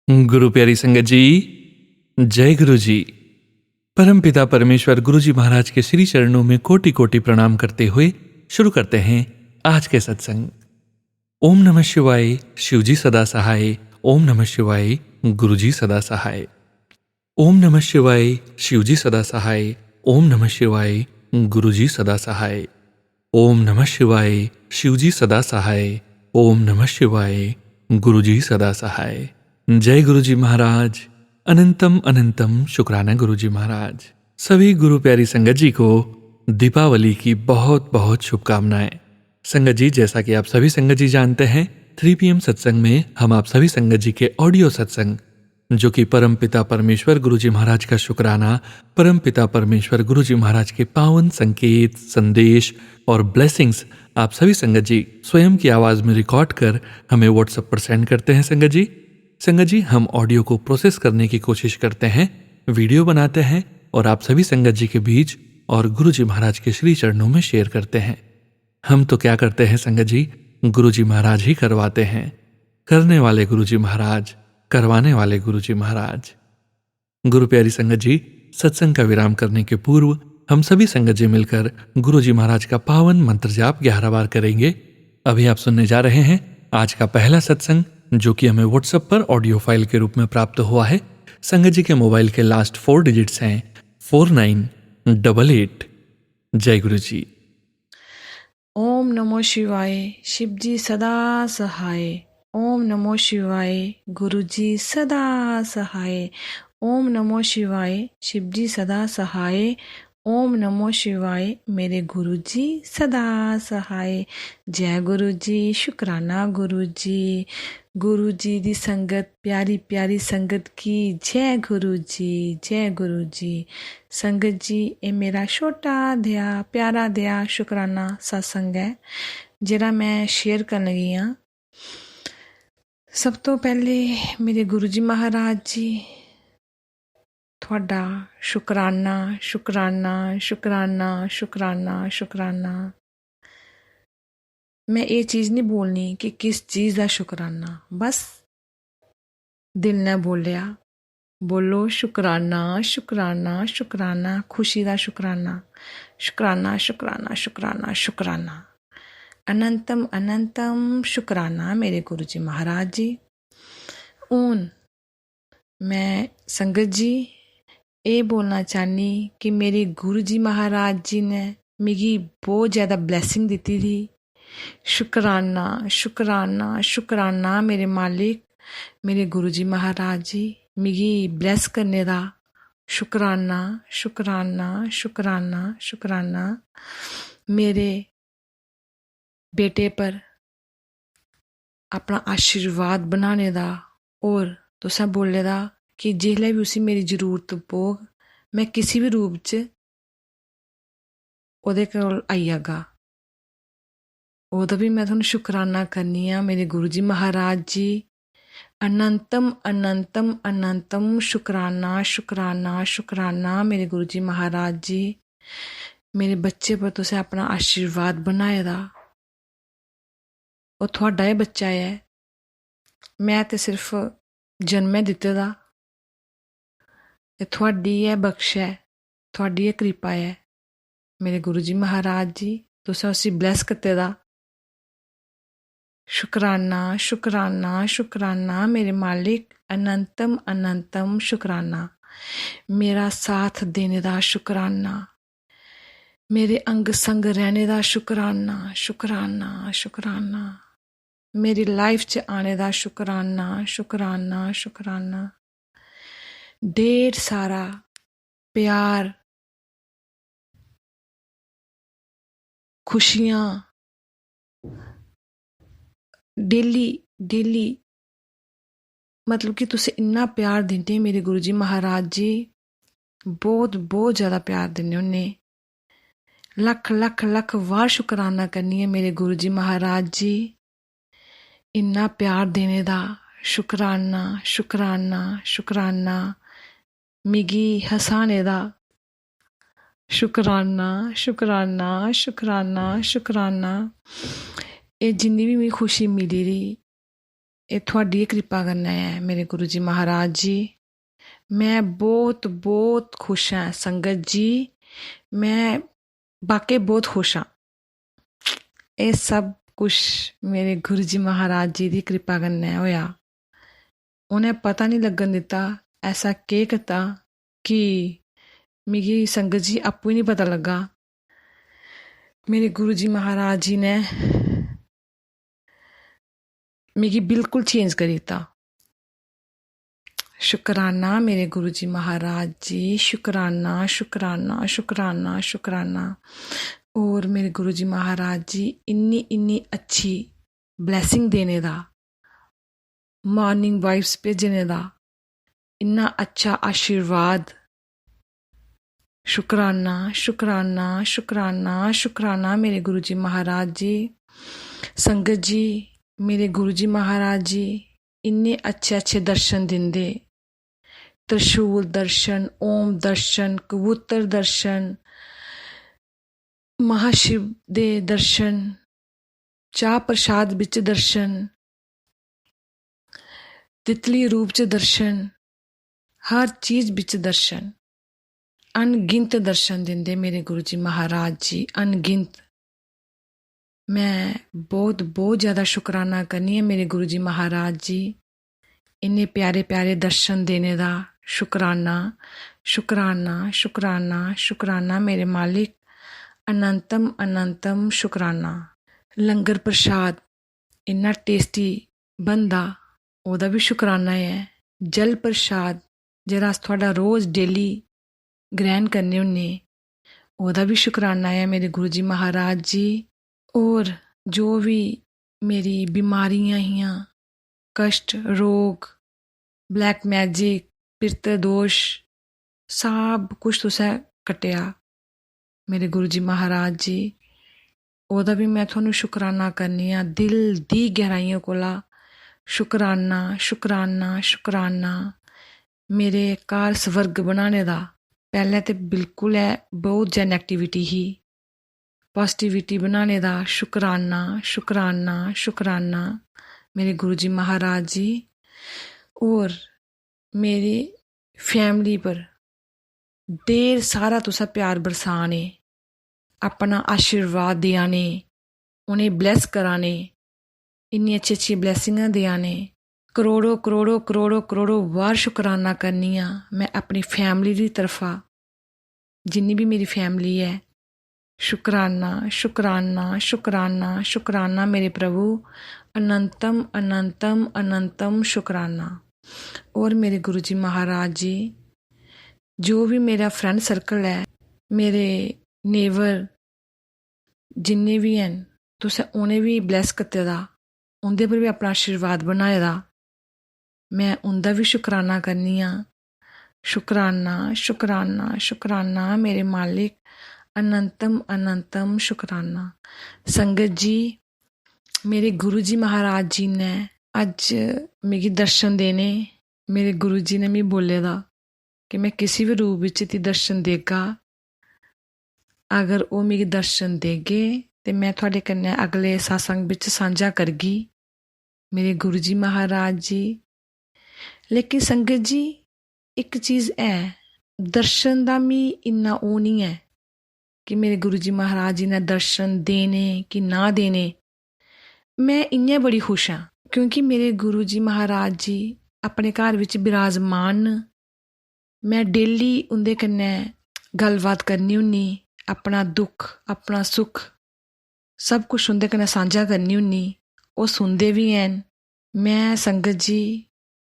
गुरु प्यारी संगत जी, जय गुरु जी। परमपिता परमेश्वर गुरु जी महाराज के श्री चरणों में कोटि कोटि प्रणाम करते हुए शुरू करते हैं आज के सत्संग। ओम नमः शिवाय, शिव जी सदा सहाय। ओम नमः शिवाय, गुरु जी सदा सहाय। ओम नमः शिवाय, शिव जी सदा सहाय। ओम नमः शिवाय, गुरु जी सदा सहाय। ओम नमः शिवाय, शिव जी सदा सहाय। ओम नमः शिवाय, गुरु जी सदा सहाय। जय गुरु जी महाराज। अनंतम अनंतम शुक्राना गुरु जी महाराज। सभी गुरु प्यारी संगत जी को दीपावली की बहुत बहुत शुभकामनाएं। संगत जी, जैसा कि आप सभी संगत जी जानते हैं, 3 PM सत्संग में हम आप सभी संगत जी के ऑडियो सत्संग, जो कि परम पिता परमेश्वर गुरु जी महाराज का शुक्राना, परम पिता परमेश्वर गुरु जी महाराज के पावन संकेत, संदेश और ब्लेसिंग्स आप सभी संगत जी स्वयं की आवाज़ में रिकॉर्ड कर हमें व्हाट्सएप पर सेंड करते हैं। संगत जी, हम ऑडियो को प्रोसेस करने की कोशिश करते हैं, वीडियो बनाते हैं और आप सभी संगत जी के बीच और गुरु जी महाराज के श्री चरणों में शेयर करते हैं। हम तो क्या करते हैं संगत जी, गुरु जी महाराज ही करवाते हैं। करने वाले गुरु जी महाराज, करवाने वाले गुरु जी महाराज। गुरु प्यारी संगत जी, सत्संग का विराम करने के पूर्व हम सभी संगत जी मिलकर गुरु जी महाराज का पावन मंत्र जाप 11 बार करेंगे। अभी आप सुनने जा रहे हैं आज का पहला सत्संग, जो कि हमें व्हाट्सएप पर ऑडियो फाइल के रूप में प्राप्त हुआ है। संगत जी के मोबाइल के लास्ट 4 डिजिट्स हैं 4988। जय गुरु जी। ओम नमो शिवाय, शिव जी सदा सहाय। ओम नमो शिवाय, गुरु जी सदा सहाय। ओम नमो शिवाय, शिव जी सदा सहाय। ओम नमो शिवाय, मेरे गुरु जी सदा सहाय। जय गुरु जी, शुक्राना गुरु जी। गुरु जी दी संगत, प्यारी प्यारी संगत की जय गुरु जी, जय गुरु जी। संगत जी, ये मेरा छोटा दिया प्यारा दिया शुक्राना सत्संग है ਜਿਹੜਾ मैं शेयर करन लगी हाँ। सब तो पहले मेरे गुरु जी महाराज जी, थोड़ा शुक्राना शुक्राना शुक्राना शुक्राना शुक्राना। मैं ये चीज़ नहीं बोलनी कि किस चीज़ का शुक्राना, बस दिल ने बोलिया बोलो शुक्राना शुक्राना शुक्राना, खुशी का शुक्राना शुक्राना शुक्राना शुक्राना शुक्राना। अनंतम अनंतम शुक्राना मेरे गुरु जी महाराज जी। ऊन मैं संगत जी ये बोलना चाहनी कि मेरे गुरु जी महाराज जी ने मिगी बहुत ज़्यादा ब्लैसिंग दी थी। शुक्राना शुक्राना शुक्राना मेरे मालिक, मेरे गुरु जी महाराज जी मिगी ब्लेस करने दा शुक्राना शुक्राना शुक्राना शुक्राना। मेरे बेटे पर अपना आशीर्वाद बनाने दा, और तुसें बोले दा कि जिसलै भी उसी मेरी जरूरत पौग मैं किसी भी रूप च ओह्दे कोल आई जागा। ओह्दा भी मैं थुहानूं शुक्राना करनी आं मेरे गुरु जी महाराज जी। अनंतम अनंतम अनंतम शुक्राना शुक्राना शुक्राना मेरे गुरु जी महाराज जी। मेरे बच्चे पर तुसें अपना आशीर्वाद बनाए दा, ओह् थुआढ़ा ही बच्चा है, मैं ते सिर्फ जन्मे दित्ते दा। ते थुआढ़ी ऐ बख्श है, थुआढ़ी ऐ कृपा है मेरे गुरु जी महाराज जी, तुसें उसी ब्लैस कीते दा। शुक्राना शुक्राना शुक्राना मेरे मालिक, अनंतम अनंतम शुक्राना। मेरा साथ देने दा शुक्राना, मेरे अंग संग रहने दा शुक्राना शुक्राना शुक्राना। मेरी लाइफ च आने दा शुक्राना शुक्राना शुक्राना। ढेर सारा प्यार, खुशियाँ डेली डेली, मतलब कि तुसें इन्ना प्यार दिंदे मेरे गुरु जी महाराज जी, बहुत बहुत ज़्यादा प्यार दिन्ने होन्ने। लख लख लख वार शुक्राना करनी है मेरे गुरु जी महाराज जी। इन्ना प्यार देने दा शुक्राना शुक्राना शुक्राना। मिगी हसाने दा शुक्राना शुक्राना शुक्राना शुक्राना। एह् जिन्नी भी मिगी खुशी मिली दी, ਇਹ ਤੁਹਾਡੀ ਕਿਰਪਾ ਕਰਨਾ ਹੈ ਮੇਰੇ ਗੁਰੂ ਜੀ ਮਹਾਰਾਜ ਜੀ। ਮੈਂ ਬਹੁਤ ਬਹੁਤ ਖੁਸ਼ ਹਾਂ ਸੰਗਤ ਜੀ, ਮੈਂ ਵਾਕਈ ਬਹੁਤ ਖੁਸ਼ ਹਾਂ। ਇਹ ਸਭ ਕੁਛ ਮੇਰੇ ਗੁਰੂ ਜੀ ਮਹਾਰਾਜ ਜੀ ਦੀ ਕਿਰਪਾ ਕਰਨਾ ਹੋਇਆ। ਉਹਨੇ ਪਤਾ ਨਹੀਂ ਲੱਗਣ ਦਿੱਤਾ ਐਸਾ ਕੀ ਕੀਤਾ ਕਿ मिगी संगत जी आपू ही नहीं पता लगा। मेरे गुरु जी महाराज जी ने मिगी बिल्कुल चेंज करी दिता। शुकराना मेरे गुरु जी महाराज जी, शुकराना शुकराना शुकराना शुकराना। और मेरे गुरु जी महाराज जी इन्नी इन्नी अच्छी ब्लैसिंग देने दा, मॉर्निंग वाइब्स भेजने दा, इन्ना अच्छा आशीर्वाद। शुकराना शुकराना शुकराना शुकराना मेरे गुरु जी महाराज जी। संगत जी मेरे गुरु जी महाराज जी इन्ने अच्छे अच्छे दर्शन दिंदे, त्रिशूल दर्शन, ओम दर्शन, कबूतर दर्शन, महाशिव दे दर्शन, चाह प्रसाद बिच दर्शन, तितली रूप च दर्शन, हर चीज बिच दर्शन, अनगिनत दर्शन दिंदे मेरे गुरु जी महाराज जी, अनगिनत। मैं बहुत बहुत ज़्यादा शुकराना करनी है मेरे गुरु जी महाराज जी, इन्ने प्यारे प्यारे दर्शन देने दा। शुकराना शुकराना शुकराना शुकराना मेरे मालिक, अनंतम अनंतम शुकराना। लंगर प्रसाद इन्ना टेस्टी बनदा, ओह्दा भी शुकराना है। जल प्रसाद जेह्ड़ा अस थोड़ा रोज़ डेली ग्रहण करने होन्ने, ओह्दा भी शुकराना है मेरे गुरु जी महाराज जी। और जो भी मेरी बीमारियां हियां, कष्ट, रोग, ब्लैक मैजिक, पिरत दोष, सब कुछ तुसें कट्टेआ मेरे गुरु जी महाराज जी। ओह्दा भी मैं थुहानूं शुकराना करनी आं दिल दी गहराइयों कोला। शुकराना शुकराना शुकराना मेरे घर स्वर्ग बनाने दा। पहले तो बिल्कुल है बहुत ज्यादा नैगेटिविटी ही, पॉजिटिविटी बनाने दा। शुकराना शुकराना शुकराना मेरे गुरु जी महाराज जी। और मेरी फैमिली पर ढेर सारा तुसा प्यार बरसाने, अपना आशीर्वाद देआ ने, उन्हें ब्लैस करा ने, इन्नी अच्छी अच्छी ब्लैसिंगां देआ ने। करोड़ों करोड़ों करोड़ों करोड़ों बार शुकराना करनी आं मैं अपनी फैमिली की तरफा, जिन्नी भी मेरी फैमिली है। शुकराना शुकराना शुकराना शुकराना मेरे प्रभु, अनंतम अनंतम अनंतम शुकराना। और मेरे गुरु जी महाराज जी, जो भी मेरा फ्रेंड सर्कल है, मेरे नेबर जिन्ने भी हैं, तुसें उ'नें भी ब्लैस कीते दा, उं'दे पर भी अपना आशीर्वाद बनाए दा। मैं उं'दा भी शुकराना करनी आं। शुकराना शुकराना शुकराना मेरे मालिक, अनंतम अनंतम शुकराना। संगत जी मेरे गुरु जी महाराज जी ने अज मिगी दर्शन देने। मेरे गुरु जी ने मिगी बोले दा कि मैं किसी भी रूप बिच ती दर्शन देगा, अगर ओह् मिगी दर्शन देगे ते मैं थुआढ़े कन्नै अगले सत्संग बिच सांझा करगी मेरे गुरु जी महाराज जी। लेकिन संगत जी एक चीज़ है, दर्शन दा मी इन्ना ओह् नहीं है कि मेरे गुरु जी महाराज जी ने दर्शन देने कि ना देने। मैं इ'यां बड़ी खुश हाँ क्योंकि मेरे गुरु जी महाराज जी अपने घर विच विराजमान न। मैं डेली उं'दे कन्नै गल्लबात करनी होन्नी, अपना दुख अपना सुख सब कुछ उं'दे कन्नै सांझा करनी होन्नी, ओह् सुनदे भी हैन। मैं संगत जी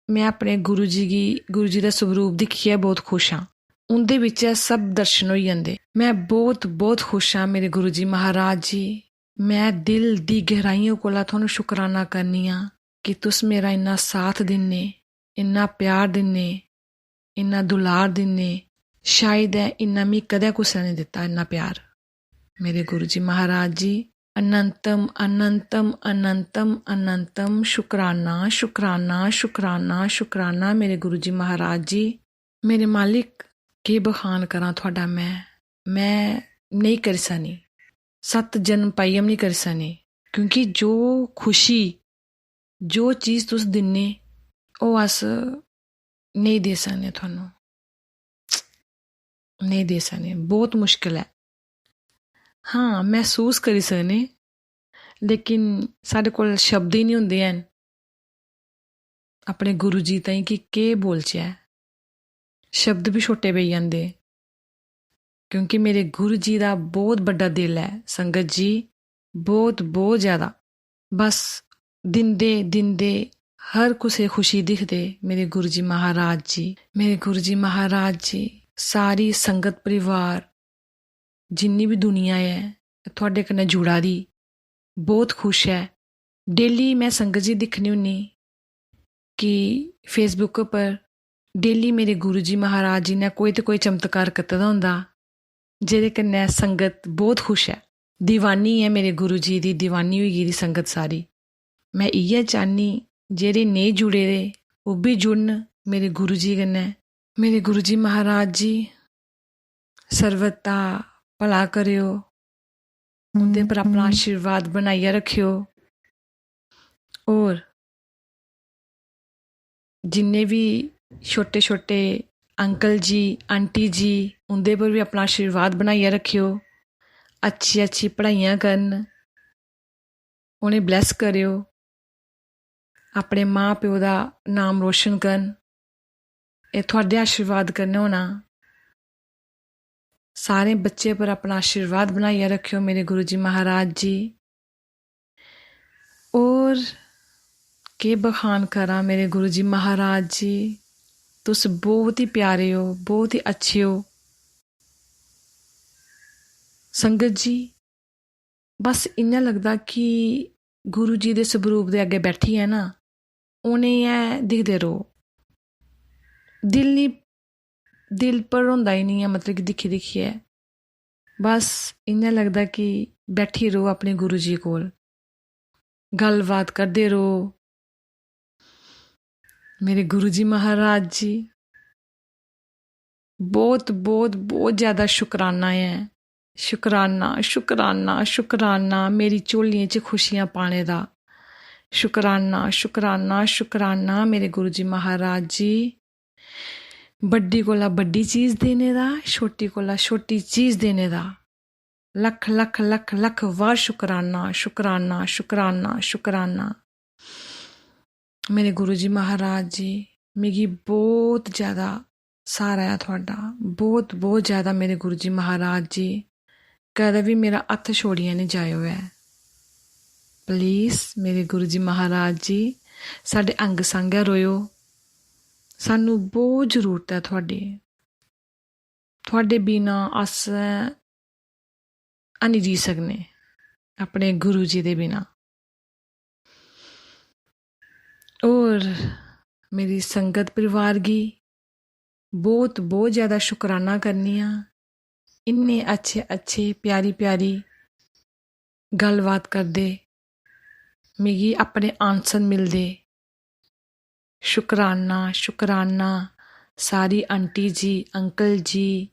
मैं अपने गुरु जी दा स्वरूप दिक्खियै बहुत खुश हाँ। उं'दे बिच सब दर्शन होई जंदे। मैं बहुत बहुत खुश हाँ मेरे गुरु जी महाराज जी। मैं दिल दी गहराइयों कोला थुहानूं शुकराना करनी आं कि तुस मेरा इन्ना साथ दिन्ने, इन्ना प्यार दिन्ने, इन्ना दुलार दिन्ने। शायद है इन्ना मी कदें कुसै ने दित्ता इन्ना प्यार मेरे गुरु जी महाराज जी। अनंतम अनंतम अनंतम अनंतम शुकराना शुकराना शुकराना शुकराना मेरे गुरु जी महाराज जी। मेरे मालिक के बखान करा थोड़ा, मैं नहीं करी सकनी, 7 जन्म पाइयै नहीं करी सकनी, क्योंकि जो खुशी जो चीज़ तुस दिन्ने ओह् अस नेईं दे सकने थुहानू, नेईं दे सकने, बहुत मुश्किल है। हाँ महसूस करी सकने, लेकिन साढ़े कोल शब्द ही नहीं होंदे हैन अपने गुरु जी ताईं कि केह् बोलचै, शब्द भी छोटे पेई जंदे, क्योंकि मेरे गुरु जी दा बहुत बड्डा दिल है संगत जी, बहुत बहुत ज़्यादा। बस दिंदे दिंदे हर कुसै खुशी दिखदे मेरे गुरु जी महाराज जी, मेरे गुरु जी महाराज जी। सारी संगत परिवार जिन्नी भी दुनिया है थुआढ़े कन्नै जुड़ा दी, बहुत खुश है। डेली मैं संगत जी दिक्खनी होन्नी कि फेसबुक पर डेली मेरे गुरु जी महाराज जी ने कोई तो कोई चमत्कार कीते दा होंदा, जेह्दे कन्नै संगत बहुत खुश है। दीवानी है मेरे गुरु जी दी, दीवानी होई गेदी संगत सारी। मैं इ'यै चाह्न्नी जेह्ड़े नेईं जुड़े दे ओह् बी जुड़न मेरे गुरु जी कन्नै। मेरे गुरु जी महाराज जी सर्वत दा भला करेओ, उं'दे पर अपना आशीर्वाद बनाइयै रखेओ, और जिन्ने भी छोटे छोटे अंकल जी आंटी जी उं'दे पर भी अपना आशीर्वाद बनाइयै रखेओ, अच्छी अच्छी पढ़ाइयां करन, उ'नें ब्लैस करेओ, अपने मां प्यो दा नाम रोशन करन। एह् थुआढ़े आशीर्वाद कन्नै होना। सारे बच्चे पर अपना आशीर्वाद बनाइयै रखेओ मेरे गुरु जी महाराज जी। और केह् बखान करां मेरे गुरु जी महाराज जी, तुस बहुत ही प्यारे हो, बहुत ही अच्छे हो संगत जी। बस इ'यां लगदा कि गुरु जी दे स्वरूप दे अग्गें बैठियै ना उ'नें गै दिखदे रहो, दिल नी, दिल पर होंदा ही नहीं है, मतलब कि दिक्खी दिक्खियै बस इ'यां लगदा कि बैठी रहो अपने गुरु जी कोल, गल्ल बात करदे रहो। मेरे गुरु जी महाराज जी बहुत बहुत बहुत ज़्यादा शुकराना है, शुकराना शुकराना शुकराना मेरी झोलियें च खुशियां पाने दा, शुकराना शुकराना शुकराना मेरे गुरु जी महाराज जी। बड्डी कोला बड्डी चीज़ देने दा, छोटी कोला छोटी चीज़ देने दा लख लख लख लख वार शुकराना शुकराना शुकराना शुकराना। मेरे गुरु जी महाराज जी मिगी बहुत ज़्यादा सहारा है थुआढ़ा, बहुत बहुत ज़्यादा मेरे गुरु जी महाराज जी। कदें भी मेरा हत्थ छोड़ियै नहीं जाएओ ऐ, प्लीज़ मेरे गुरु जी महाराज जी साढ़े अंग संग गै रोयो, सानू बहुत जरूरत है थुआढ़ी, थुआढ़े बिना अस हैनी जी सकने अपने गुरु जी दे बिना। और मेरी संगत परिवार गी बहुत बहुत ज़्यादा शुकराना करनी आं, इन्ने अच्छे अच्छे प्यारी प्यारी गल्ल बात करदे, मिगी अपने आंसर मिलदे। शुकराना शुकराना सारी आंटी जी अंकल जी,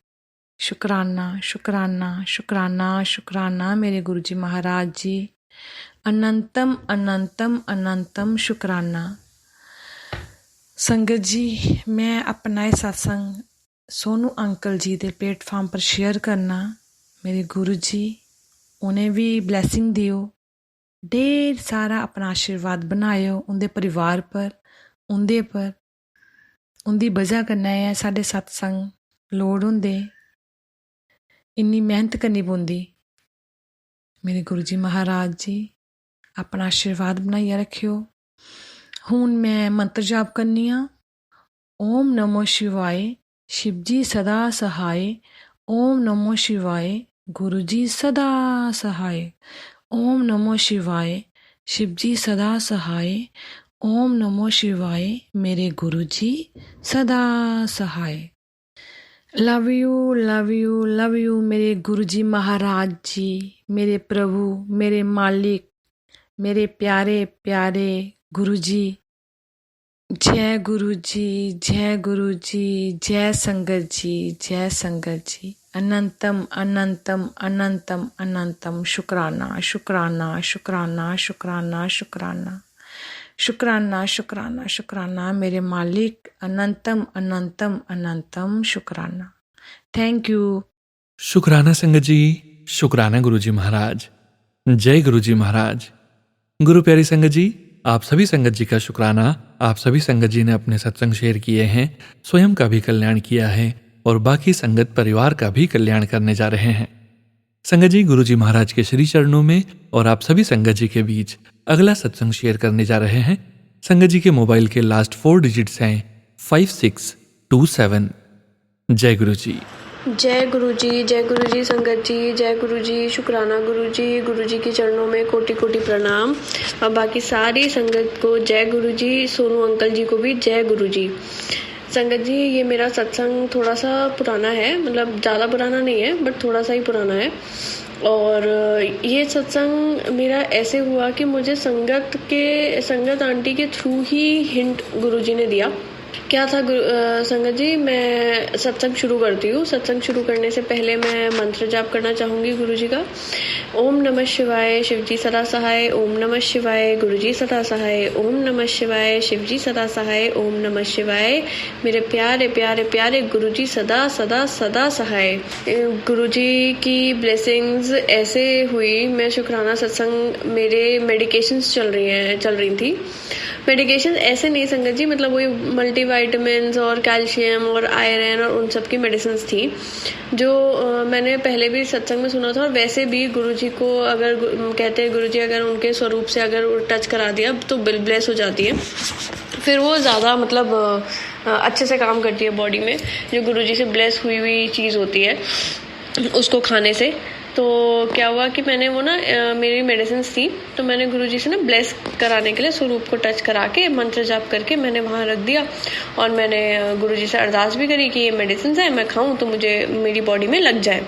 शुकराना शुकराना शुकराना शुकराना मेरे गुरु जी महाराज जी। अनंतम अनंतम अनंतम शुकराना। संगत जी मैं अपना एह् सत्संग सोनू अंकल जी दे प्लेटफार्म पर शेयर करना, मेरे गुरु जी उन्हें भी ब्लैसिंग दियो, ढेर सारा अपना आशीर्वाद बनायो उंदे परिवार पर, उंदे पर, उंदी वजह कन्नै साढ़े सत्संग लोड़ होंदे, इन्नी मेहनत करनी पौंदी। मेरे गुरु जी महाराज जी अपना आशीर्वाद बनाइयै रखेओ। हून मैं मंत्र जाप करनी आं। ओम नमो शिवाय, शिव जी सदा सहाय, ओम नमो शिवाय, गुरु जी सदा सहाय, ओम नमो शिवाय, शिव जी सदा सहाय, ओम नमो शिवाय, मेरे गुरु जी सदा सहाय। Love you love you love you मेरे गुरु जी महाराज जी, मेरे प्रभु, मेरे मालिक, मेरे प्यारे प्यारे गुरु जी। जय गुरु जी, जय गुरु जी, जय संगत जी, जय संगत जी। अनंतम अनंतम अनंतम अनंतम शुकराना शुकराना शुकराना शुकराना शुकराना शुक्राना शुक्राना शुक्राना मेरे मालिक, अनंतम अनंतम अनंतम शुक्राना। Thank you. शुक्राना संगत जी, शुक्राना गुरुजी महाराज। जय गुरुजी महाराज। गुरु प्यारी संगत जी, आप सभी संगत जी का शुक्राना। आप सभी संगत जी ने अपने सत्संग शेयर किए हैं, स्वयं का भी कल्याण किया है और बाकी संगत परिवार का भी कल्याण करने जा रहे हैं। संगत जी, गुरुजी महाराज के श्री चरणों में और आप सभी संगत जी के बीच अगला सत्संग शेयर करने जा रहे हैं। संगत जी के मोबाइल के लास्ट 4 डिजिट्स हैं 5627। जय गुरु जी। जय गुरुजी संगत जी, जय गुरुजी, शुक्राना गुरुजी के चरणों में कोटि कोटि प्रणाम। और बाकी सारी संगत को जय गुरुजी, सोनू अंकल जी को भी जय गुरुजी। संगत जी, ये मेरा सत्संग थोड़ा सा पुराना है, मतलब ज़्यादा पुराना नहीं है बट थोड़ा सा ही पुराना है। और ये सत्संग मेरा ऐसे हुआ कि मुझे संगत आंटी के थ्रू ही हिंट गुरुजी ने दिया। क्या था संगत जी, मैं सत्संग शुरू करती हूँ। सत्संग शुरू करने से पहले मैं मंत्र जाप करना चाहूँगी गुरुजी का। ओम नमः शिवाय, शिवजी सदा सहाय। ओम नमः शिवाय, गुरुजी सदा सहाय। ओम नमः शिवाय, शिवजी सदा सहाय। ओम नमः शिवाय, मेरे प्यारे प्यारे प्यारे गुरुजी सदा सदा सदा सहाय। गुरुजी की ब्लेसिंग्स ऐसे हुई, मैं शुक्राना सत्संग, मेरे मेडिकेशंस चल रही थी। मेडिकेशन ऐसे नहीं संगत जी, मतलब वही मल्टीविटामिन्स और कैल्शियम और आयरन और उन सब की मेडिसिन थी जो मैंने पहले भी सत्संग में सुना था। और वैसे भी गुरुजी को अगर कहते हैं, गुरुजी अगर उनके स्वरूप से अगर टच करा दिया तो ब्लेस हो जाती है, फिर वो ज़्यादा मतलब अच्छे से काम करती है बॉडी में। जो गुरुजी से ब्लेस हुई चीज़ होती है उसको खाने से। तो क्या हुआ कि मैंने वो ना मेरी मेडिसिन थी, तो मैंने गुरुजी से ना ब्लेस कराने के लिए स्वरूप को टच करा के मंत्र जाप करके मैंने वहाँ रख दिया। और मैंने गुरुजी से अरदास भी करी कि ये मेडिसिन है, मैं खाऊं तो मुझे मेरी बॉडी में लग जाए,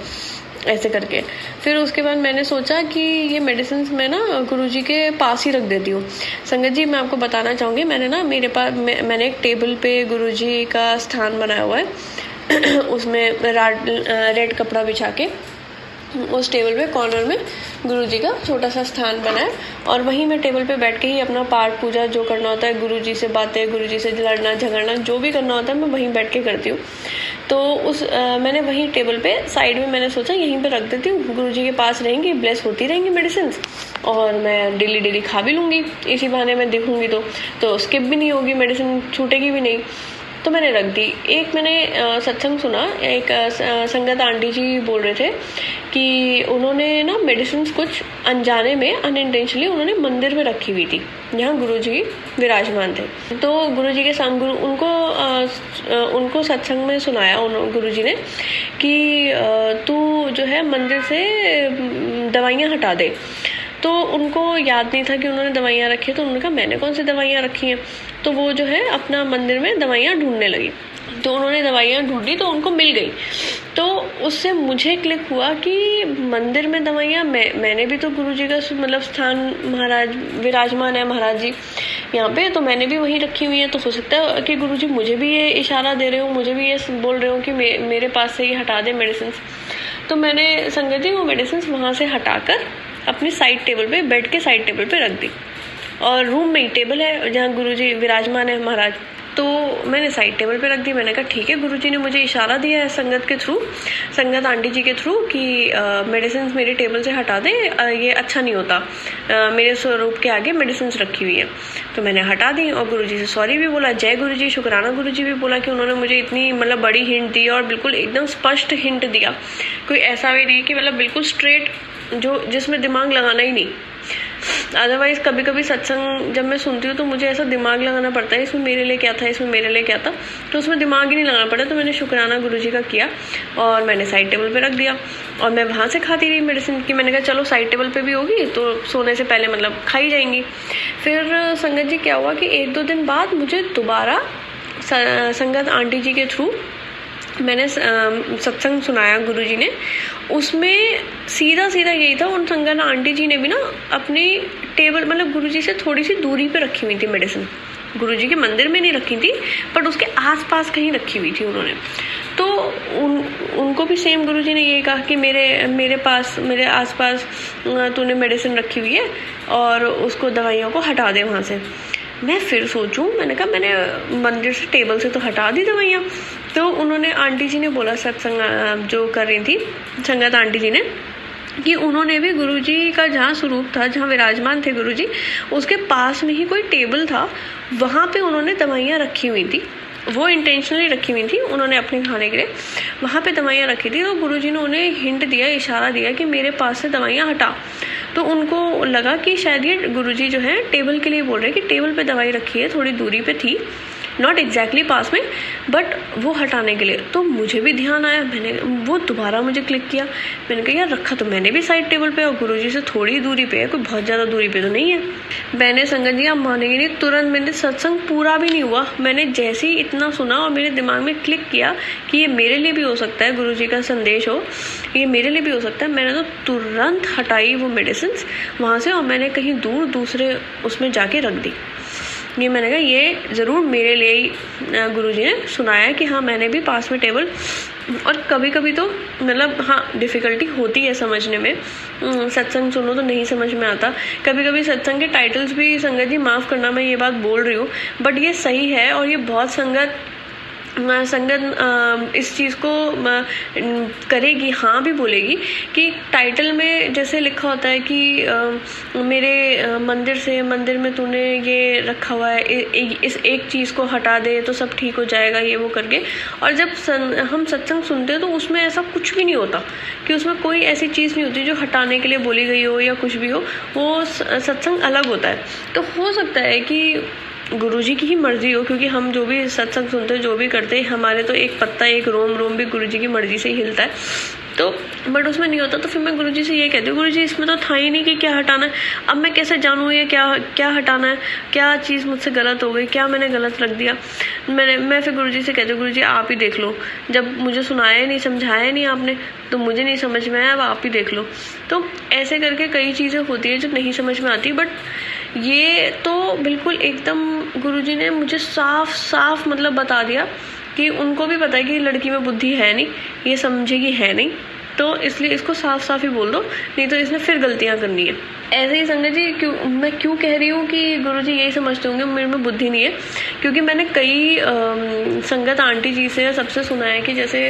ऐसे करके। फिर उसके बाद मैंने सोचा कि ये मेडिसिन मैं ना गुरुजी के पास ही रख देती हूँ। संगत जी, मैं आपको बताना चाहूँगी, मैंने ना मेरे पास मैंने एक टेबल पे गुरुजी का स्थान बनाया हुआ है उसमें रेड कपड़ा बिछा के उस टेबल पे कॉर्नर में गुरुजी का छोटा सा स्थान बना है। और वहीं मैं टेबल पे बैठ के ही अपना पाठ पूजा जो करना होता है, गुरुजी से बातें, गुरुजी से लड़ना झगड़ना जो भी करना होता है, मैं वहीं बैठ के करती हूँ। तो मैंने वहीं टेबल पे साइड में मैंने सोचा यहीं पे रख देती हूँ, गुरुजी के पास रहेंगी, ब्लेस होती रहेंगी मेडिसिन, और मैं डेली खा भी लूँगी, इसी बहाने मैं दिखूँगी तो स्किप भी नहीं होगी, मेडिसिन छूटेगी भी नहीं। तो मैंने रख दी। एक मैंने सत्संग सुना, एक संगत आंटी जी बोल रहे थे कि उन्होंने ना मेडिसिन कुछ अनजाने में अनइंटेंशनली उन्होंने मंदिर में रखी हुई थी जहाँ गुरुजी विराजमान थे। तो गुरुजी के सामने उनको सत्संग में सुनाया गुरुजी ने कि तू जो है मंदिर से दवाइयाँ हटा दे। तो उनको याद नहीं था कि उन्होंने दवाइयाँ रखी है, तो उन्होंने कहा मैंने कौन सी दवाइयाँ रखी हैं। तो वो जो है अपना मंदिर में दवाइयाँ ढूंढने लगी, तो उन्होंने दवाइयाँ ढूंढी तो उनको मिल गई। तो उससे मुझे क्लिक हुआ कि मंदिर में दवाइयाँ, मैंने भी तो गुरुजी का मतलब स्थान महाराज विराजमान है, महाराज जी यहाँ पे, तो मैंने भी वहीं रखी हुई है। तो हो सकता है कि गुरुजी मुझे भी ये इशारा दे रहे हो, मुझे भी ये बोल रहे हो कि मेरे पास से ये हटा दे मेडिसिन। तो मैंने संगत जी वो मेडिसिन वहाँ से हटाकर अपनी साइड टेबल पे, बेड के साइड टेबल पे रख दी। और रूम में ही टेबल है जहाँ गुरुजी विराजमान है महाराज, तो मैंने साइड टेबल पे रख दी। मैंने कहा ठीक है, गुरुजी ने मुझे इशारा दिया है संगत के थ्रू, संगत आंटी जी के थ्रू कि मेडिसिन मेरे टेबल से हटा दे, ये अच्छा नहीं होता, मेरे स्वरूप के आगे मेडिसिन रखी हुई है। तो मैंने हटा दी और गुरुजी से सॉरी भी बोला। जय गुरुजी, शुक्राना गुरुजी भी बोला कि उन्होंने मुझे इतनी मतलब बड़ी हिंट दी और बिल्कुल एकदम स्पष्ट हिंट दिया। कोई ऐसा भी नहीं कि मतलब बिल्कुल स्ट्रेट, जो जिसमें दिमाग लगाना ही नहीं। अदरवाइज कभी कभी सत्संग जब मैं सुनती हूँ तो मुझे ऐसा दिमाग लगाना पड़ता है, इसमें मेरे लिए क्या था, इसमें मेरे लिए क्या था, तो उसमें दिमाग ही नहीं लगाना पड़ा। तो मैंने शुक्राना गुरुजी का किया और मैंने साइड टेबल पे रख दिया और मैं वहाँ से खाती रही मेडिसिन की। मैंने कहा चलो साइड टेबल पे भी होगी तो सोने से पहले मतलब खाई जाएंगी। फिर संगत जी क्या हुआ कि 1-2 दिन बाद मुझे दोबारा संगत आंटी जी के थ्रू मैंने सत्संग सुनाया गुरुजी ने, उसमें सीधा यही था। उन संगत आंटी जी ने भी ना अपनी टेबल मतलब गुरुजी से थोड़ी सी दूरी पे रखी हुई थी मेडिसिन, गुरुजी के मंदिर में नहीं रखी थी बट उसके आसपास कहीं रखी हुई थी उन्होंने। तो उनको भी सेम गुरुजी ने यही कहा कि मेरे आसपास तूने मेडिसिन रखी हुई है और उसको दवाइयों को हटा दे वहाँ से। मैं फिर सोचूं, मैंने कहा मैंने मंदिर से टेबल से तो हटा दी दवाइयाँ। तो उन्होंने, आंटी जी ने बोला, सत्संग जो कर रही थी संगत आंटी जी ने, कि उन्होंने भी गुरुजी का जहाँ स्वरूप था, जहाँ विराजमान थे गुरुजी, उसके पास में ही कोई टेबल था, वहाँ पे उन्होंने दवाइयाँ रखी हुई थी। वो इंटेंशनली रखी हुई थी उन्होंने अपने खाने के लिए, वहाँ पे दवाइयाँ रखी थी। तो गुरुजी ने उन्हें हिंट दिया, इशारा दिया कि मेरे पास से दवाइयाँ हटा। तो उनको लगा कि शायद ये गुरुजी जो है टेबल के लिए बोल रहे हैं, कि टेबल पे दवाई रखी है, थोड़ी दूरी पे थी, नॉट एग्जैक्टली पास में, बट वो हटाने के लिए। तो मुझे भी ध्यान आया, मैंने वो दोबारा मुझे क्लिक किया, मैंने कहा यार रखा तो मैंने भी साइड टेबल पे और गुरुजी से थोड़ी दूरी पे है, कोई बहुत ज़्यादा दूरी पे तो नहीं है। मैंने, संगत जी आप मानेंगे नहीं, तुरंत मैंने, सत्संग पूरा भी नहीं हुआ, मैंने जैसे ही इतना सुना और मेरे दिमाग में क्लिक किया कि ये मेरे लिए भी हो सकता है, गुरुजी का संदेश हो, ये मेरे लिए भी हो सकता है, मैंने तो तुरंत हटाई वो मेडिसिन वहाँ से और मैंने कहीं दूर दूसरे उसमें जाके रख दी। ये मैंने कहा ये ज़रूर मेरे लिए ही गुरुजी ने सुनाया कि हाँ मैंने भी पास में टेबल। और कभी कभी तो मतलब हाँ डिफ़िकल्टी होती है समझने में, सत्संग सुनो तो नहीं समझ में आता, कभी कभी सत्संग के टाइटल्स भी, संगत जी माफ़ करना मैं ये बात बोल रही हूँ, बट ये सही है और ये बहुत संगत इस चीज़ को करेगी, हाँ भी बोलेगी कि टाइटल में जैसे लिखा होता है कि मेरे मंदिर में तूने ये रखा हुआ है, इस एक चीज़ को हटा दे तो सब ठीक हो जाएगा, ये वो करके। और जब हम सत्संग सुनते हैं तो उसमें ऐसा कुछ भी नहीं होता, कि उसमें कोई ऐसी चीज़ नहीं होती जो हटाने के लिए बोली गई हो या कुछ भी हो, वो सत्संग अलग होता है। तो हो सकता है कि गुरुजी की ही मर्जी हो, क्योंकि हम जो भी सत्संग सुनते हैं, जो भी करते हैं, हमारे तो एक पत्ता, एक रोम भी गुरुजी की मर्जी से ही हिलता है। तो बट उसमें नहीं होता, तो फिर मैं गुरुजी से ये कहती हूँ, गुरुजी इसमें तो था ही नहीं कि क्या हटाना है, अब मैं कैसे जानूँ ये क्या हटाना है, क्या चीज़ मुझसे गलत हो गई, क्या मैंने गलत रख दिया। मैं फिर गुरुजी से कहती हूँ, गुरुजी आप ही देख लो, जब मुझे सुनाया नहीं, समझाया नहीं आपने, तो मुझे नहीं समझ में आया, अब आप ही देख लो। तो ऐसे करके कई चीज़ें होती है जो नहीं समझ में आती, बट ये तो बिल्कुल एकदम गुरुजी ने मुझे साफ मतलब बता दिया कि उनको भी पता है कि लड़की में बुद्धि है नहीं, ये समझेगी है नहीं, तो इसलिए इसको साफ ही बोल दो, नहीं तो इसने फिर गलतियां करनी है। ऐसे ही संगत जी मैं क्यों कह रही हूँ कि गुरुजी यही समझते होंगे मेरे में बुद्धि नहीं है, क्योंकि मैंने कई संगत आंटी जी से सबसे सुना है कि जैसे